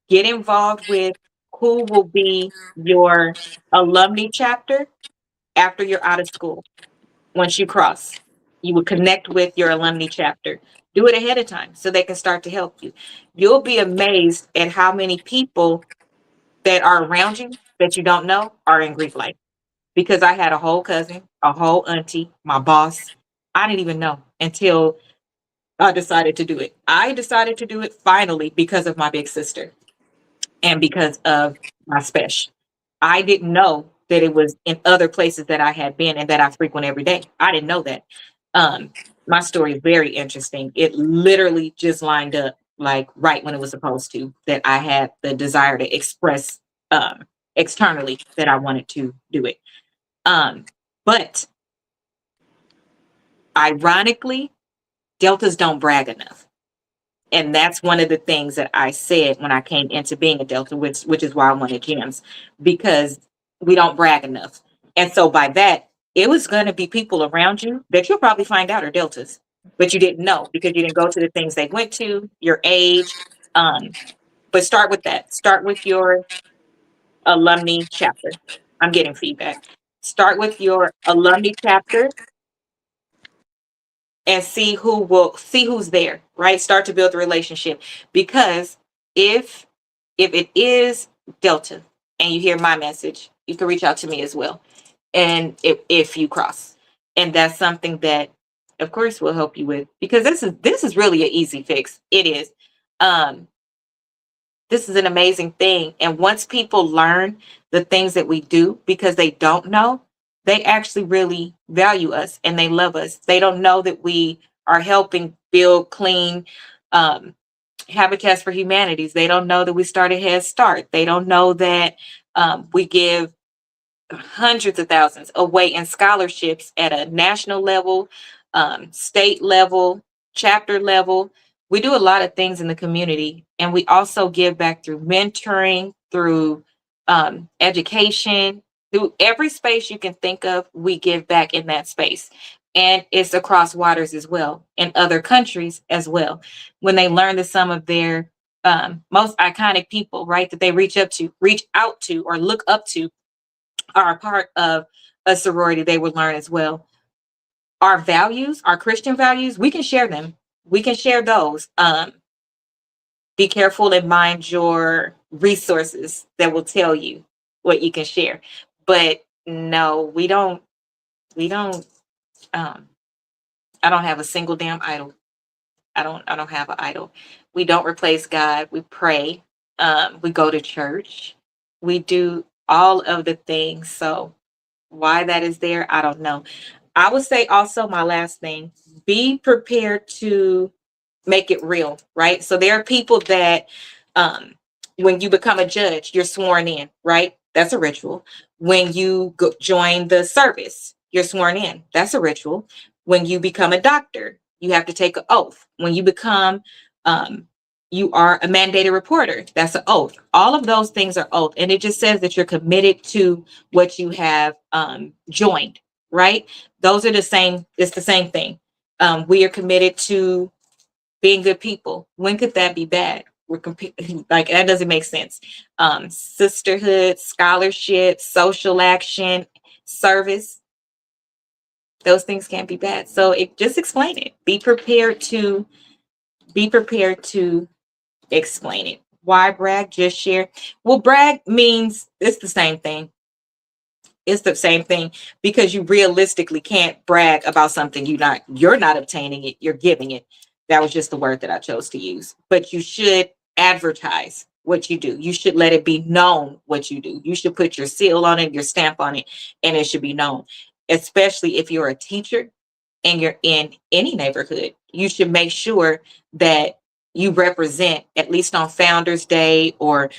Get involved with who will be your alumni chapter after you're out of school. Once you cross, you will connect with your alumni chapter. Do it ahead of time so they can start to help you. You'll be amazed at how many people that are around you that you don't know are in Greek life. Because I had a whole cousin, a whole auntie, my boss. I didn't even know until I decided to do it. I decided to do it finally because of my big sister and because of my special. I didn't know that it was in other places that I had been and that I frequent every day. I didn't know that. Um, my story is very interesting. It literally just lined up. like right when it was supposed to, that I had the desire to express externally that I wanted to do it. Um, but ironically, deltas don't brag enough. And that's one of the things that I said when I came into being a delta, which is why I wanted gems, because we don't brag enough. And so by that, it was going to be people around you that you'll probably find out are deltas, but you didn't know because you didn't go to the things they went to, your age. Um, but start with that. Start with your alumni chapter. I'm getting feedback. Start with your alumni chapter and see who's there, right? Start to build a relationship, because if it is delta and you hear my message, you can reach out to me as well. And if you cross, and that's something that of course we'll help you with, because this is really an easy fix. It is. um this is an amazing thing. And once people learn the things that we do because they don't know, they actually really value us and they love us. They don't know that we are helping build clean um, habitats for humanities. They don't know that we started Head Start. They don't know that we give hundreds of thousands away in scholarships at a national level, state level, chapter level. We do a lot of things in the community, and we also give back through mentoring, through education, through every space you can think of. We give back in that space. And it's across waters as well, in other countries as well. When they learn that some of their most iconic people, right, that they reach out to, or look up to, are a part of a sorority, they would learn as well. Our values, our Christian values, we can share them. We can share those. Be careful and mind your resources that will tell you what you can share. But no, we don't. We don't. Um, I don't have a single damn idol. I don't have an idol. We don't replace God. We pray. We go to church. We do all of the things. So why that is there, I don't know. I would say also, my last thing, be prepared to make it real, right? So there are people that when you become a judge, you're sworn in, right? That's a ritual. When you join the service, you're sworn in. That's a ritual. When you become a doctor, you have to take an oath. When you become um, you are a mandated reporter. That's an oath. All of those things are oath. And it just says that you're committed to what you have joined, right? Those are the same. It's the same thing. We are committed to being good people. When could that be bad? Like, that doesn't make sense. Sisterhood, scholarship, social action, service, those things can't be bad. So just explain it. Be prepared to explain it. Why brag? Just share. Well, brag means it's the same thing. It's the same thing, because you realistically can't brag about something you're not obtaining it, you're giving it. That was just the word that I chose to use. But you should advertise what you do. You should let it be known what you do. You should put your seal on it, your stamp on it, and it should be known. Especially if you're a teacher and you're in any neighborhood, you should make sure that you represent, at least on Founders Day or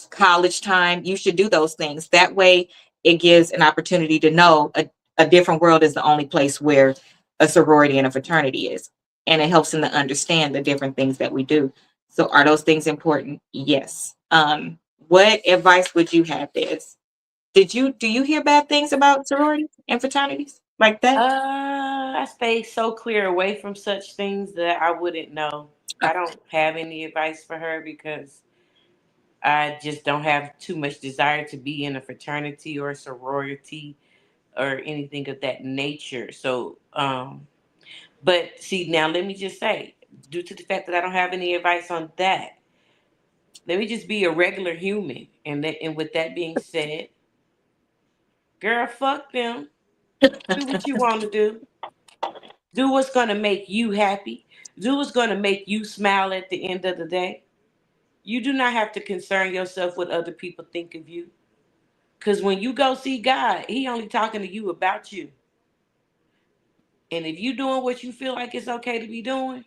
college time. You should do those things. That way, it gives an opportunity to know a different world is the only place where a sorority and a fraternity is. And it helps them to understand the different things that we do. So, are those things important? Yes. What advice would you have, Des? Do you hear bad things about sororities and fraternities like that? I stay so clear away from such things that I wouldn't know. I don't have any advice for her because I just don't have too much desire to be in a fraternity or a sorority or anything of that nature. So, but see, now let me just say, due to the fact that I don't have any advice on that, let me just be a regular human. And with that being said, girl, fuck them. Do what you want to do. Do what's going to make you happy. Do what's going to make you smile at the end of the day. You do not have to concern yourself what other people think of you. Because when you go see God, He only talking to you about you. And if you doing what you feel like it's okay to be doing,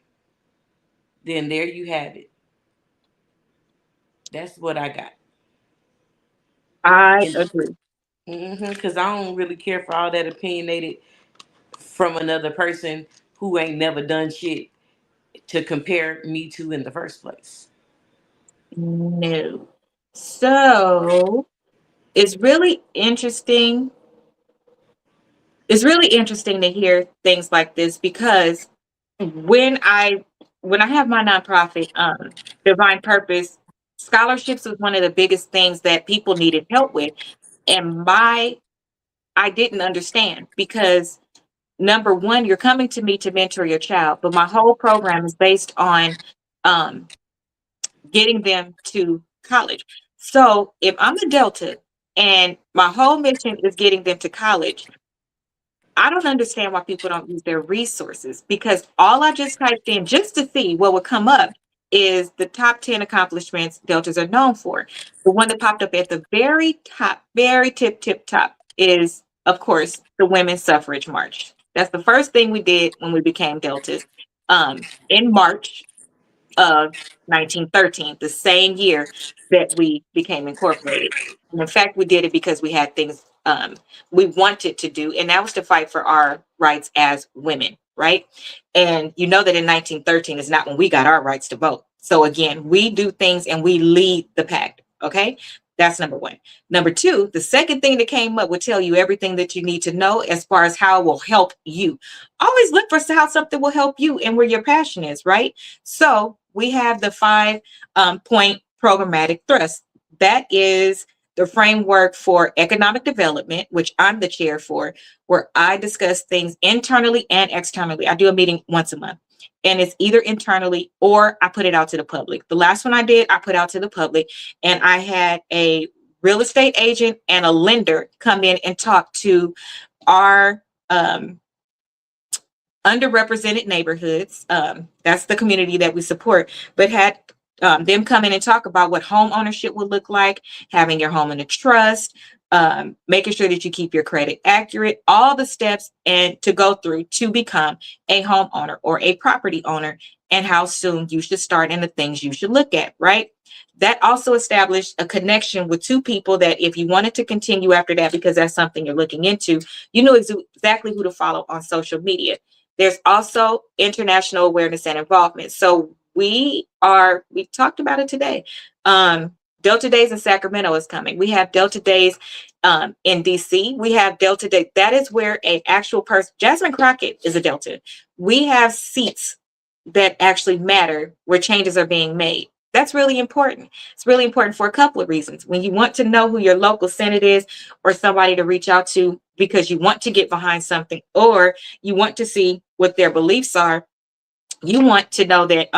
Then there you have it. That's what I got. I agree. Because I don't really care for all that opinionated from another person who ain't never done shit to compare me to in the first place. No. So it's really interesting. It's really interesting to hear things like this because when I when I have my nonprofit, Divine Purpose, scholarships was one of the biggest things that people needed help with. And I didn't understand because number one, you're coming to me to mentor your child, but my whole program is based on um, getting them to college. So if I'm a Delta and my whole mission is getting them to college, I don't understand why people don't use their resources because all I just typed in just to see what would come up is the top 10 accomplishments Deltas are known for. The one that popped up at the very top, very tip top is, of course, the Women's Suffrage March. That's the first thing we did when we became Deltas. In March of 1913, the same year that we became incorporated. And in fact, we did it because we had things we wanted to do, and that was to fight for our rights as women, right? And you know that in 1913 is not when we got our rights to vote. So again, we do things and we lead the pack, okay? That's number one. Number two, the second thing that came up would tell you everything that you need to know as far as how it will help you. Always look for how something will help you and where your passion is, right? So we have the 5 point programmatic thrust. That is the framework for economic development, which I'm the chair for, where I discuss things internally and externally. I do a meeting once a month, and it's either internally or I put it out to the public. The last one I did, I put out to the public, and I had a real estate agent and a lender come in and talk to our underrepresented neighborhoods. That's the community that we support, but had them come in and talk about what home ownership would look like, having your home in a trust, making sure that you keep your credit accurate, all the steps and to go through to become a homeowner or a property owner, and how soon you should start and the things you should look at, right? That also established a connection with 2 people that if you wanted to continue after that, because that's something you're looking into, you know exactly who to follow on social media. There's also international awareness and involvement. So we talked about it today. Delta Days in Sacramento is coming. We have Delta Days in DC. We have Delta Day. That is where an actual person, Jasmine Crockett is a Delta. We have seats that actually matter where changes are being made. That's really important. It's really important for a couple of reasons. When you want to know who your local Senate is or somebody to reach out to because you want to get behind something or you want to see what their beliefs are, you want to know that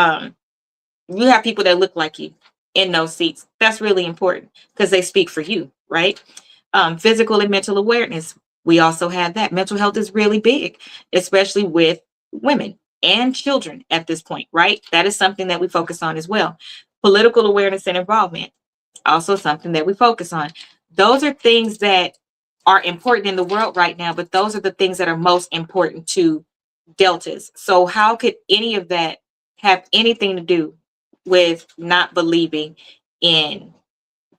you have people that look like you in those seats. That's really important because they speak for you, right? Physical and mental awareness. We also have that. Mental health is really big, especially with women and children at this point, right? That is something that we focus on as well. Political awareness and involvement, also something that we focus on. Those are things that are important in the world right now, but those are the things that are most important to deltas. So how could any of that have anything to do with not believing in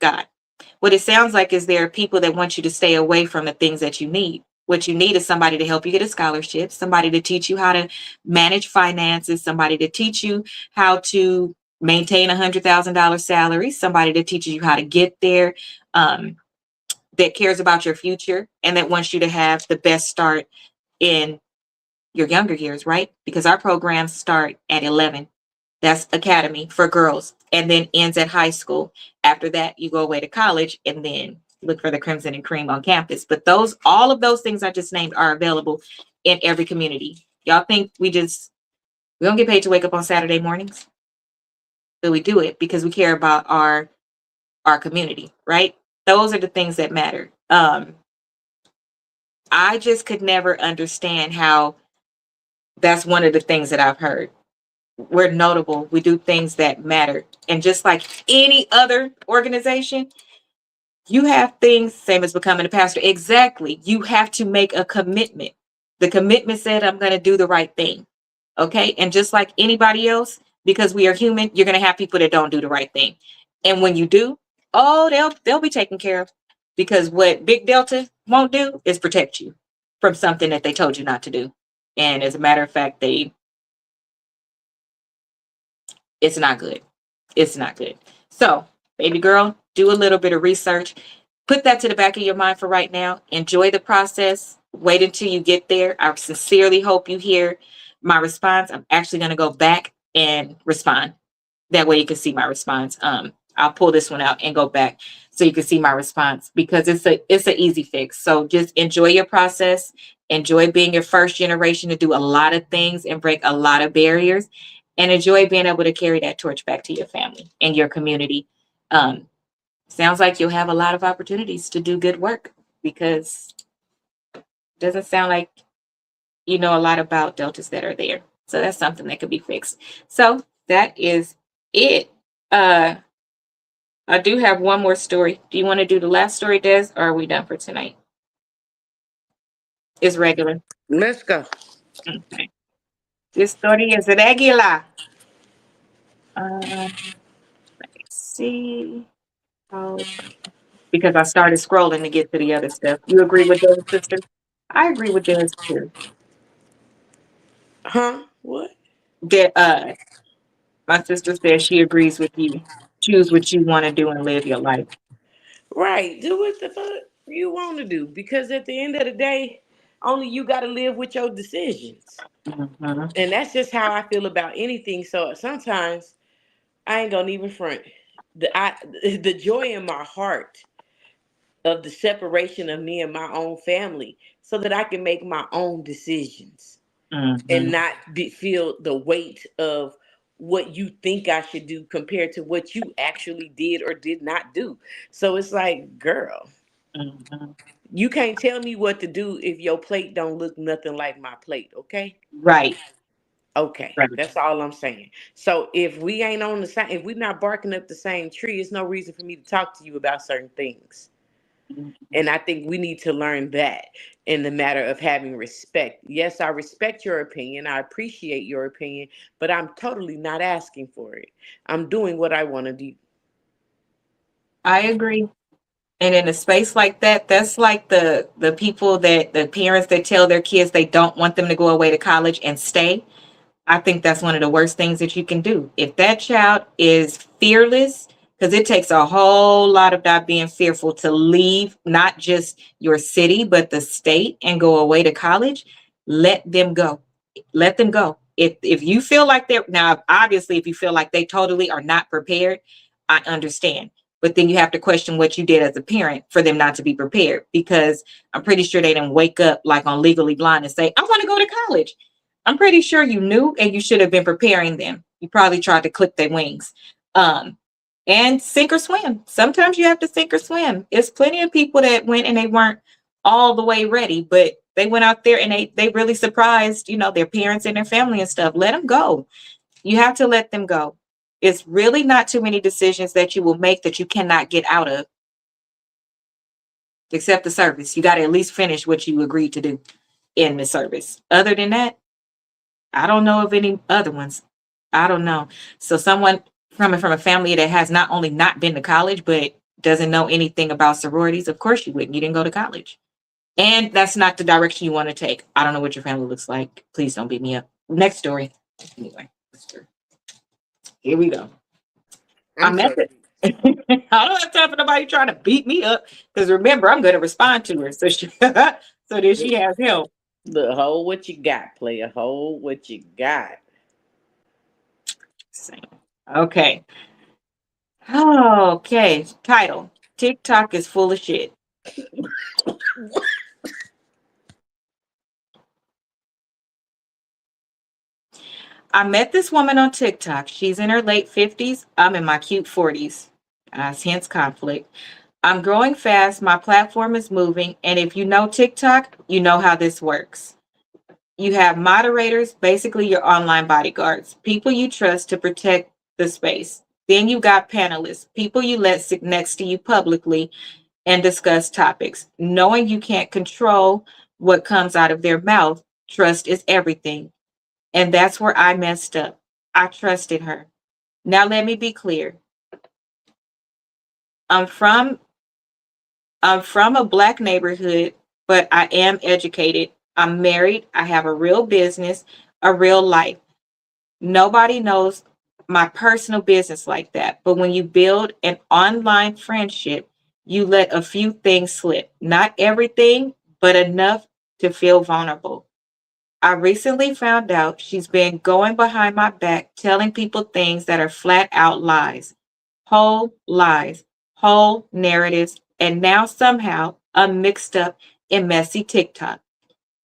God? What it sounds like is there are people that want you to stay away from the things that you need. What you need is somebody to help you get a scholarship, somebody to teach you how to manage finances, somebody to teach you how to maintain $100,000 salary, somebody to teach you how to get there, that cares about your future and that wants you to have the best start in your younger years, right? Because our programs start at 11. That's academy for girls and then ends at high school. After that, you go away to college and then look for the crimson and cream on campus. But all of those things I just named are available in every community. Y'all think we don't get paid to wake up on Saturday mornings? But we do it because we care about our community, right? Those are the things that matter. I just could never understand how that's one of the things that I've heard. We're notable. We do things that matter. And just like any other organization, you have things, same as becoming a pastor. Exactly. You have to make a commitment. The commitment said, I'm going to do the right thing. Okay. And just like anybody else, because we are human. You're going to have people that don't do the right thing. And when you do, oh, they'll be taken care of, because what Big Delta won't do is protect you from something that they told you not to do. And as a matter of fact, it's not good. It's not good. So, baby girl, do a little bit of research. Put that to the back of your mind for right now. Enjoy the process. Wait until you get there. I sincerely hope you hear my response. I'm actually going to go back and respond. That way you can see my response. I'll pull this one out and go back so you can see my response, because it's an easy fix. So just enjoy your process. Enjoy being your first generation to do a lot of things and break a lot of barriers, and enjoy being able to carry that torch back to your family and your community. Um, Sounds like you'll have a lot of opportunities to do good work, because it doesn't sound like you know a lot about deltas that are there. So that's something that could be fixed. So that is it. Uh, I do have one more story. Do you want to do the last story, Des, or are we done for tonight? It's regular. Let's go. Okay. This story is regular. Let's see. Oh, because I started scrolling to get to the other stuff. You agree with those, sister? I agree with Des too. Huh? What? That my sister says she agrees with you. Choose what you want to do and live your life. Right. Do what the fuck you want to do. Because at the end of the day, only you got to live with your decisions. Mhm. And that's just how I feel about anything. So sometimes I ain't gonna even front. The joy in my heart of the separation of me and my own family, so that I can make my own decisions and Mhm. not feel the weight of what you think I should do compared to what you actually did or did not do. So it's like, girl, Mhm. you can't tell me what to do if your plate don't look nothing like my plate, okay? Right. Okay, Right. that's all I'm saying. So if we ain't on the same, if we're not barking up the same tree, it's no reason for me to talk to you about certain things. Mhm. And I think we need to learn that in the matter of having respect. Yes, I respect your opinion. I appreciate your opinion, but I'm totally not asking for it. I'm doing what I want to do. I agree. And in a space like that, that's like the people that the parents that tell their kids they don't want them to go away to college and stay. I think that's one of the worst things that you can do. If that child is fearless, because it takes a whole lot of not being fearful to leave not just your city, but the state and go away to college, let them go. Let them go. If you feel like they're now, obviously, if you feel like they totally are not prepared, I understand. But then you have to question what you did as a parent for them not to be prepared. Because I'm pretty sure they didn't wake up like on Legally Blonde and say, I want to go to college. I'm pretty sure you knew and you should have been preparing them. You probably tried to clip their wings. Um, and sink or swim. Sometimes you have to sink or swim. There's plenty of people that went and they weren't all the way ready, but they went out there and they really surprised, their parents and their family and stuff. Let them go. You have to let them go. It's really not too many decisions that you will make that you cannot get out of, except the service. You got to at least finish what you agreed to do in the service. Other than that, I don't know of any other ones. I don't know. So someone from a family that has not only not been to college, but doesn't know anything about sororities, of course you wouldn't. You didn't go to college. And that's not the direction you want to take. I don't know what your family looks like. Please don't beat me up. Next story. Anyway, here we go. I I'm met so it. I don't have time for nobody trying to beat me up. Because remember, I'm going to respond to her. So so that she has help. the whole what you got, play a whole what you got. Okay. Okay. Title: TikTok is full of shit. I met this woman on TikTok. She's in her late 50s. I'm in my cute 40s. Hence conflict. I'm growing fast. My platform is moving. And if you know TikTok, you know how this works. You have moderators, basically your online bodyguards, people you trust to protect the space. Then you got panelists, people you let sit next to you publicly and discuss topics. Knowing you can't control what comes out of their mouth, trust is everything. And that's where I messed up. I trusted her. Now let me be clear. I'm from I'm from a black neighborhood, but I am educated. I'm married. I have a real business, a real life. Nobody knows my personal business like that. But when you build an online friendship, you let a few things slip. Not everything, but enough to feel vulnerable. I recently found out she's been going behind my back, telling people things that are flat out lies, whole narratives, and now somehow I'm mixed up in messy TikTok.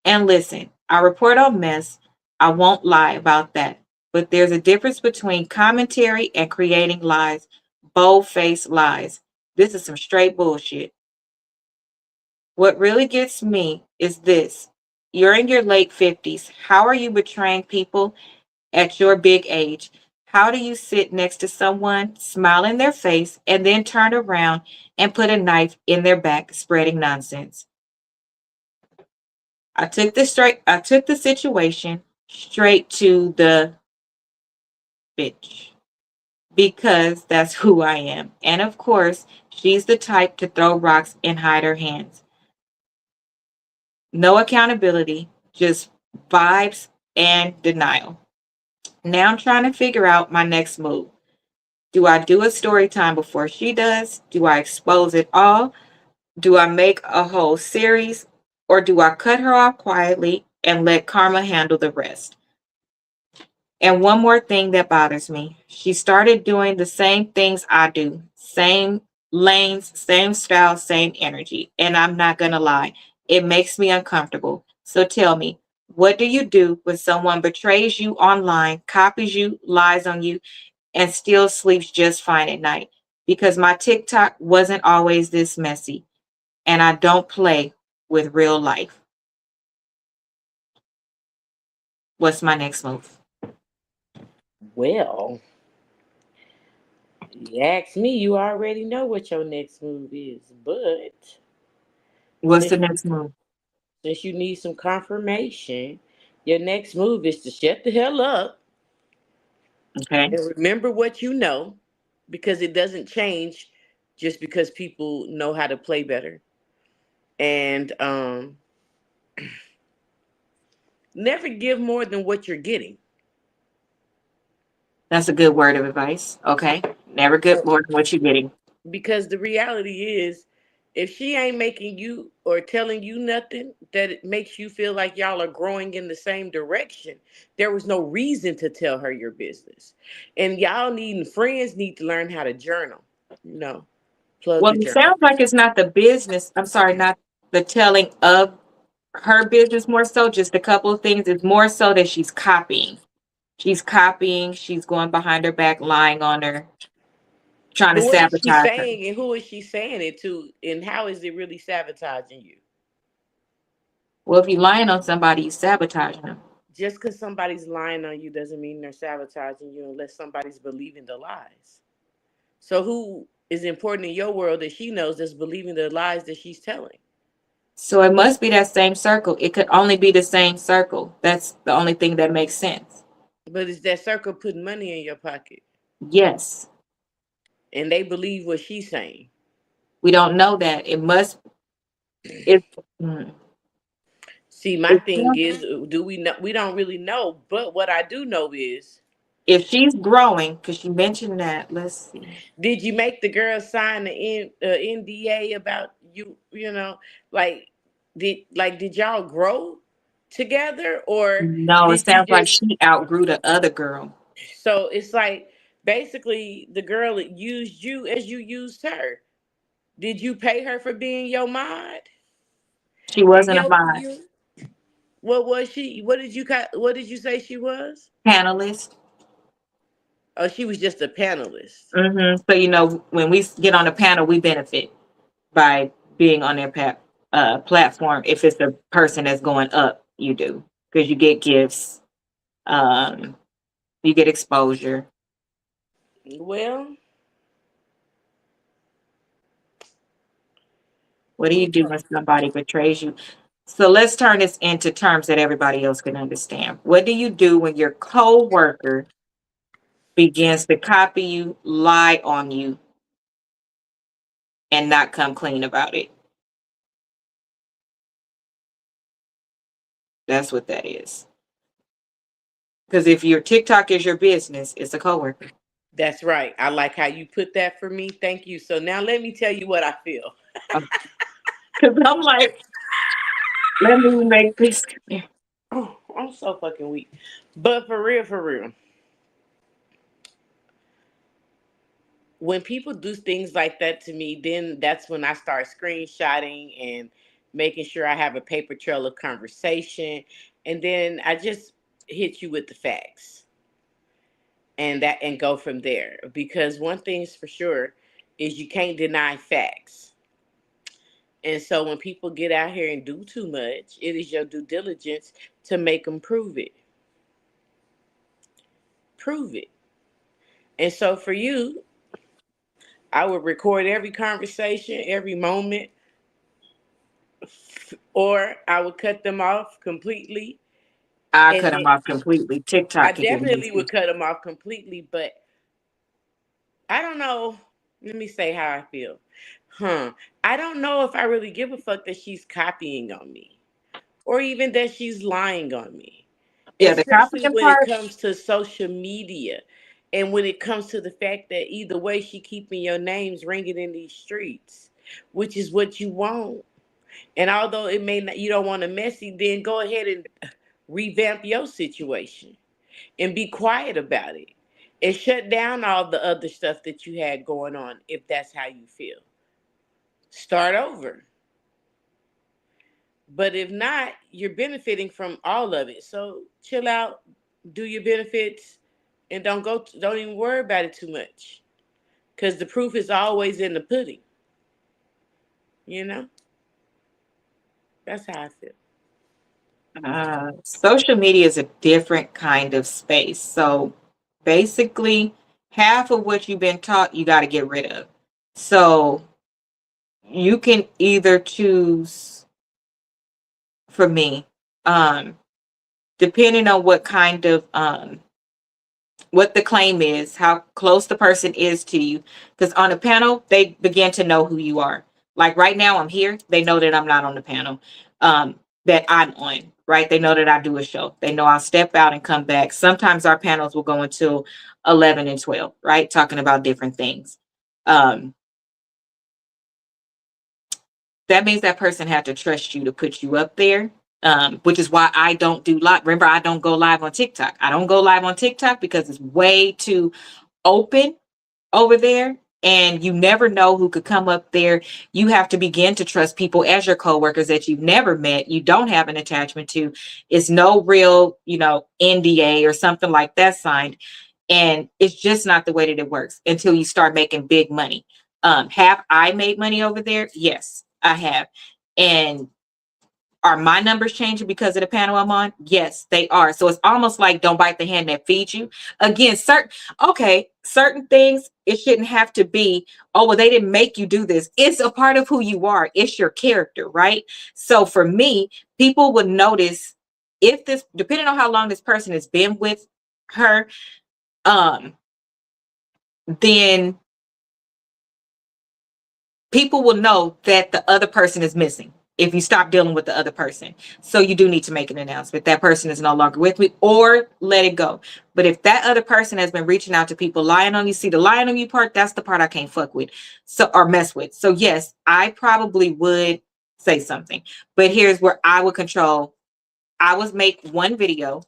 And listen, I report on mess. I won't lie about that. But there's a difference between commentary and creating lies, bold faced lies. This is some straight bullshit. What really gets me is this: you're in your late 50s. How are you betraying people at your big age? How do you sit next to someone, smile in their face, and then turn around and put a knife in their back, spreading nonsense? I took the situation straight to the bitch because that's who I am. And of course, she's the type to throw rocks and hide her hands. No accountability, just vibes and denial. Now I'm trying to figure out my next move. Do I do a story time before she does? Do I expose it all? Do I make a whole series? Or do I cut her off quietly and let karma handle the rest? And one more thing that bothers me: she started doing the same things I do, same lanes, same style, same energy. And I'm not going to lie, it makes me uncomfortable. So tell me, what do you do when someone betrays you online, copies you, lies on you, and still sleeps just fine at night? Because my TikTok wasn't always this messy, and I don't play with real life. What's my next move? Well, you ask me, you already know what your next move is. But What's the since you, next move? since you need some confirmation, your next move is to shut the hell up Okay. and remember what you know, because it doesn't change just because people know how to play better. And never give more than what you're getting. That's a good word of advice. Okay. Never good more than what you're getting. Because the reality is, if she ain't making you or telling you nothing that it makes you feel like y'all are growing in the same direction, there was no reason to tell her your business. And y'all needing friends need to learn how to journal. You know, plug Well, the it journal. sounds like it's not the business. I'm sorry, not the telling of her business more so, just a couple of things. It's more so that she's copying. She's copying, she's going behind her back, lying on her, trying to But what is she sabotage her. saying, and who is she saying it to, and how is it really sabotaging you? Well, if you're lying on somebody, you sabotage them. Just because somebody's lying on you doesn't mean they're sabotaging you unless somebody's believing the lies. So who is important in your world that she knows that's believing the lies that she's telling? So it must be that same circle. It could only be the same circle. That's the only thing that makes sense. But is that circle putting money in your pocket? Yes. And they believe what she's saying. We don't know that. It, mm, See, my it thing is, do we know? We don't really know. But what I do know is, if she's growing, because she mentioned that, let's see. did you make the girl sign the NDA about you? You know, like did y'all grow together, or No, it did you sounds like just? she outgrew the other girl. So it's like basically the girl used you as you used her. Did you pay her for being your mod She and wasn't a helping mod you? What was she? What did you say she was? panelist. Oh, she was just a panelist. So when we get on the panel, we benefit by being on their platform. If it's the person that's going up, you do, because you get gifts, um, you get exposure. Well, What do you do yeah. when somebody betrays you? So let's turn this into terms that everybody else can understand. What do you do when your coworker begins to copy you, lie on you, and not come clean about it. That's what that is. Because if your TikTok is your business, it's a coworker. That's right. I like how you put that for me. Thank you. So now let me tell you what I feel. Because I'm like, let me make this clear. Oh, I'm so fucking weak. But for real, when people do things like that to me, then that's when I start screenshotting and making sure I have a paper trail of conversation. And then I just hit you with the facts and go from there. Because one thing's for sure is you can't deny facts. And so when people get out here and do too much, it is your due diligence to make them prove it. Prove it. And so for you, I would record every conversation, every moment, or I would cut them off completely. I And cut them then off completely. I TikTok can get definitely messy. would cut them off completely, but I don't know. Let me say how I feel. Huh. I don't know if I really give a fuck that she's copying on me or even that she's lying on me, Yeah, the especially copying when it part. comes to social media and when it comes to the fact that either way she keeping your names ringing in these streets, which is what you want. And although it may not, you don't want a messy, then go ahead and revamp your situation and be quiet about it and shut down all the other stuff that you had going on if that's how you feel. Start over. But if not, you're benefiting from all of it. So chill out, do your benefits, and don't even worry about it too much. Cause the proof is always in the pudding. You know? That's how I feel. Social media is a different kind of space. So basically, half of what you've been taught, you got to get rid of. So you can either choose, for me, um, depending on what kind of what the claim is, how close the person is to you. Because on a panel, they begin to know who you are. Like right now, I'm here. They know that I'm not on the panel, that I'm on, right? They know that I do a show. They know I'll step out and come back. Sometimes our panels will go until 11 and 12, right? Talking about different things. Um, that means that person had to trust you to put you up there. Which is why I don't do live. Remember, I don't go live on TikTok. I don't go live on TikTok because it's way too open over there, and you never know who could come up there. You have to begin to trust people as your coworkers that you've never met, you don't have an attachment to. It's no real, NDA or something like that signed, and it's just not the way that it works until you start making big money. Have I made money over there? Yes, I have. And are my numbers changing because of the panel I'm on? Yes, they are. So it's almost like don't bite the hand that feeds you. Again, certain things, it shouldn't have to be, oh, well, they didn't make you do this. It's a part of who you are. It's your character, right? So for me, people would notice if this, depending on how long this person has been with her, um, then people will know that the other person is missing if you stop dealing with the other person. So you do need to make an announcement that person is no longer with me, or let it go. But if that other person has been reaching out to people, lying on you, see the lying on you part, that's the part I can't fuck with, so, or mess with. So yes, I probably would say something, but here's where I would control. I would make one video,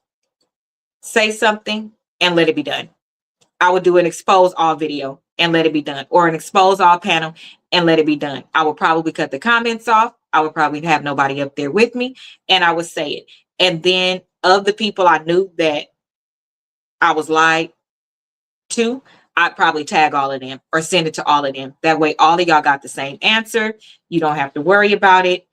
say something, and let it be done. I would do an expose all video and let it be done, or an expose all panel and let it be done. I would probably cut the comments off. I would probably have nobody up there with me, and I would say it. And then of the people I knew that I was lied to, I'd probably tag all of them or send it to all of them. That way, all of y'all got the same answer. You don't have to worry about it.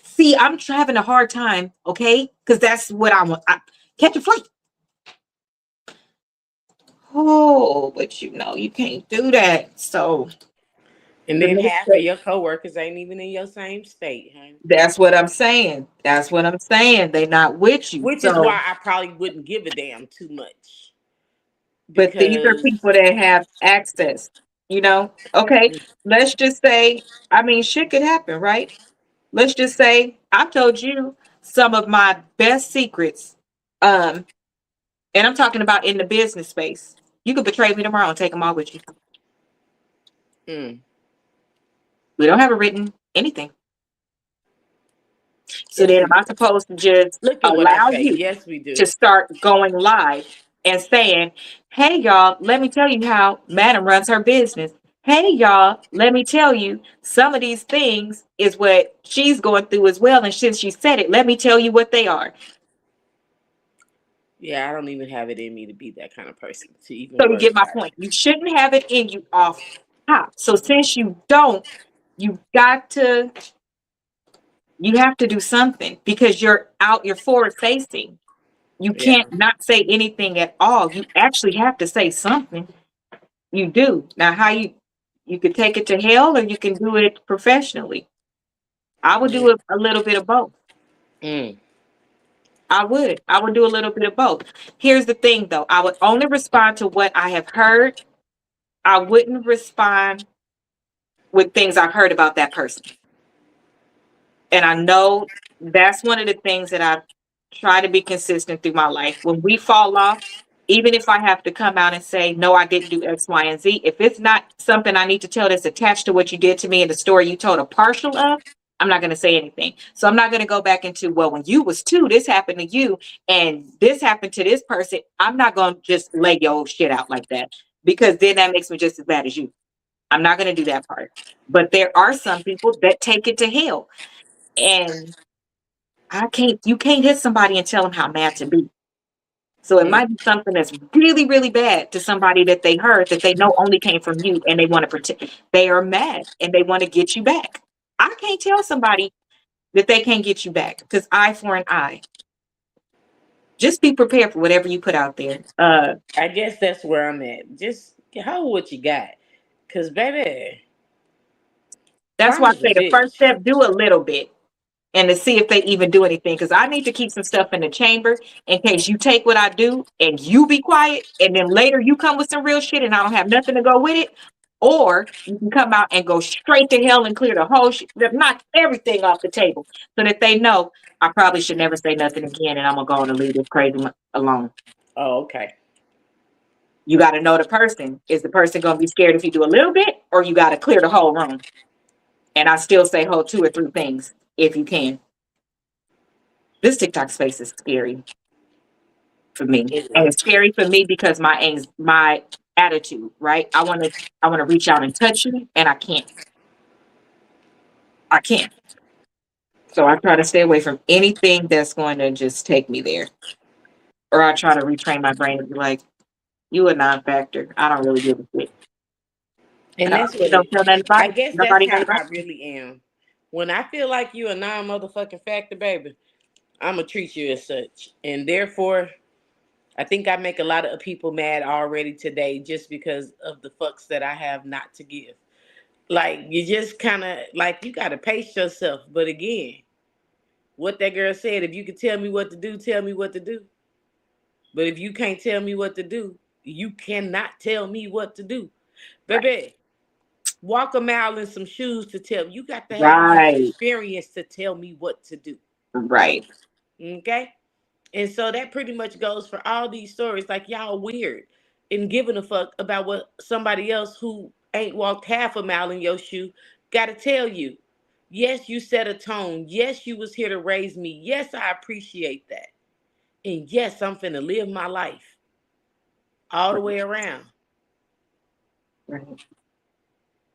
See, I'm having a hard time, okay? Because that's what I want. Catch a flight. Oh, but you can't do that. So And for then me, half of your coworkers ain't even in your same state, honey. that's what I'm saying. That's what I'm saying. They're not with you. Which is So why I probably wouldn't give a damn too much. But these are because people that have access, Okay, let's just say, I mean, shit could happen, right? Let's just say I told you some of my best secrets. Um, and I'm talking about in the business space. You could betray me tomorrow and take them all with you. mm, We don't have a written anything. So yes, then we am I do. supposed to just Look at what I allow say. you Yes, we do. to start going live and saying, hey, y'all, let me tell you how Madam runs her business. Hey, y'all, let me tell you some of these things is what she's going through as well. And since she said it, let me tell you what they are. Yeah, I don't even have it in me to be that kind of person to even So you worry get my about it. point. You shouldn't have it in you off top. So since you don't, you got to, you have to do something because you're forward facing. You Yeah. can't not say anything at all. You actually have to say something. You do. Now, how you could take it to hell or you can do it professionally. I would do a little bit of both. Mm. I would. I would do a little bit of both. Here's the thing though. I would only respond to what I have heard. I wouldn't respond with things I've heard about that person. And I know that's one of the things that I've tried to be consistent through my life. When we fall off, even if I have to come out and say, no, I didn't do X, Y, and Z, if it's not something I need to tell that's attached to what you did to me in the story you told a partial of, I'm not going to say anything. So I'm not going to go back into, well, when you was two, this happened to you and this happened to this person. I'm not going to just lay your old shit out like that because then that makes me just as bad as you. I'm not going to do that part. But there are some people that take it to hell. And you can't hit somebody and tell them how mad to be. So it Mm. might be something that's really, really bad to somebody that they heard that they know only came from you and they want to protect. They are mad and they want to get you back. I can't tell somebody that they can't get you back because eye for an eye. Just be prepared for whatever you put out there. I guess that's where I'm at. Just hold what you got. Cause baby, That's why I karma's a say the first bitch. step, do a little bit. And to see if they even do anything. Because I need to keep some stuff in the chamber in case you take what I do and you be quiet, and then later you come with some real shit and I don't have nothing to go with it. Or you can come out and go straight to hell and clear the whole shit, knock everything off the table so that they know I probably should never say nothing again and I'm going to go on and leave this crazy alone. Oh, okay. You got to know the person. Is the person going to be scared if you do a little bit, or you got to clear the whole room? And I still say hold two or three things if you can. This TikTok space is scary for me. It And is. it's scary for me because my attitude, right? I want to reach out and touch you and I can't. I can't. So I try to stay away from anything that's going to just take me there. Or I try to retrain my brain to be like, you a non-factor. I don't really give a shit. And And I that's what don't it. tell I nobody. guess that's Nobody knows how about I me. really am. When I feel like you a non motherfucking factor, baby, I'ma treat you as such. And therefore, I think I make a lot of people mad already today just because of the fucks that I have not to give. Like you just kind of like you gotta pace yourself. But again, what that girl said, if you could tell me what to do, tell me what to do. But if you can't tell me what to do, you cannot tell me what to do. Right. Baby, walk a mile in some shoes to tell me. You got to have enough Right. experience to tell me what to do. Right. Okay? And so that pretty much goes for all these stories. Like y'all weird and giving a fuck about what somebody else who ain't walked half a mile in your shoe gotta tell you. Yes, you set a tone. Yes, you was here to raise me. Yes, I appreciate that. And yes, I'm finna live my life all the Right. way around. Right.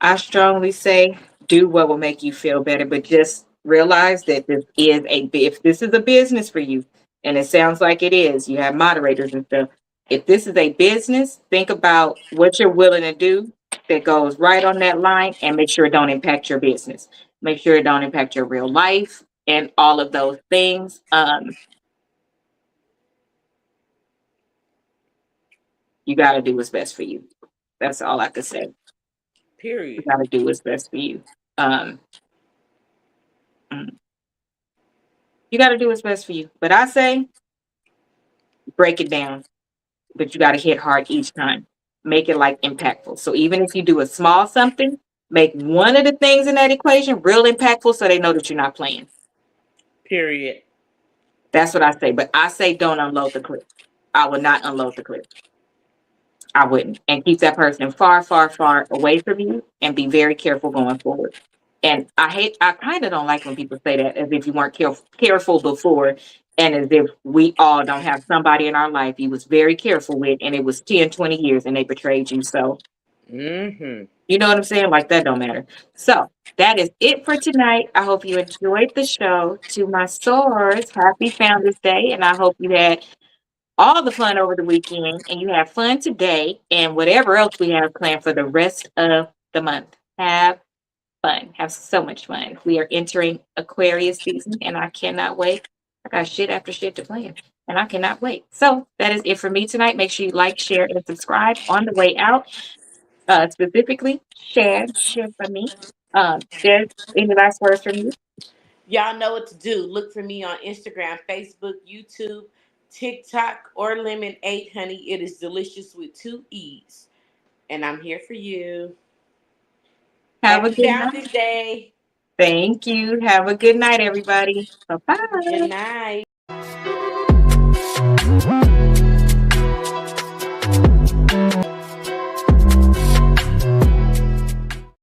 I strongly say do what will make you feel better, but just realize that if this is a business for you, and it sounds like it is, you have moderators and stuff. If this is a business, think about what you're willing to do that goes right on that line and make sure it don't impact your business. Make sure it don't impact your real life and all of those things. You got to do what's best for you. That's all I could say. You Period. got to do what's best for you. Um, mm, you got to do what's best for you. But I say break it down. but you got to hit hard each time. Make it like impactful. So even if you do a small something, make one of the things in that equation real impactful so they know that you're not playing. Period. That's what I say. But I say don't unload the clip. I will not unload the clip. I wouldn't. And keep that person far, far, far away from you and be very careful going forward. And I kind of don't like when people say that as if you weren't careful before and as if we all don't have somebody in our life you was very careful with and it was 10, 20 years and they betrayed you. So, Mm-hmm. you know what I'm saying? Like that don't matter. So, that is it for tonight. I hope you enjoyed the show. To my stars, happy Founders Day. And I hope you had all the fun over the weekend and you have fun today and whatever else we have planned for the rest of the month. Have fun. Have so much fun. We are entering Aquarius season and I cannot wait. I got shit after shit to plan and I cannot wait. So that is it for me tonight. Make sure you like, share, and subscribe on the way out. Specifically, share from me. There's any last words from you? Y'all know what to do. Look for me on Instagram, Facebook, YouTube, TikTok, or Lemon8 Honey. It is delicious with two E's. And I'm here for you. Have a Happy good night. Founders Day. Thank you. Have a good night, everybody. Bye Good bye. night.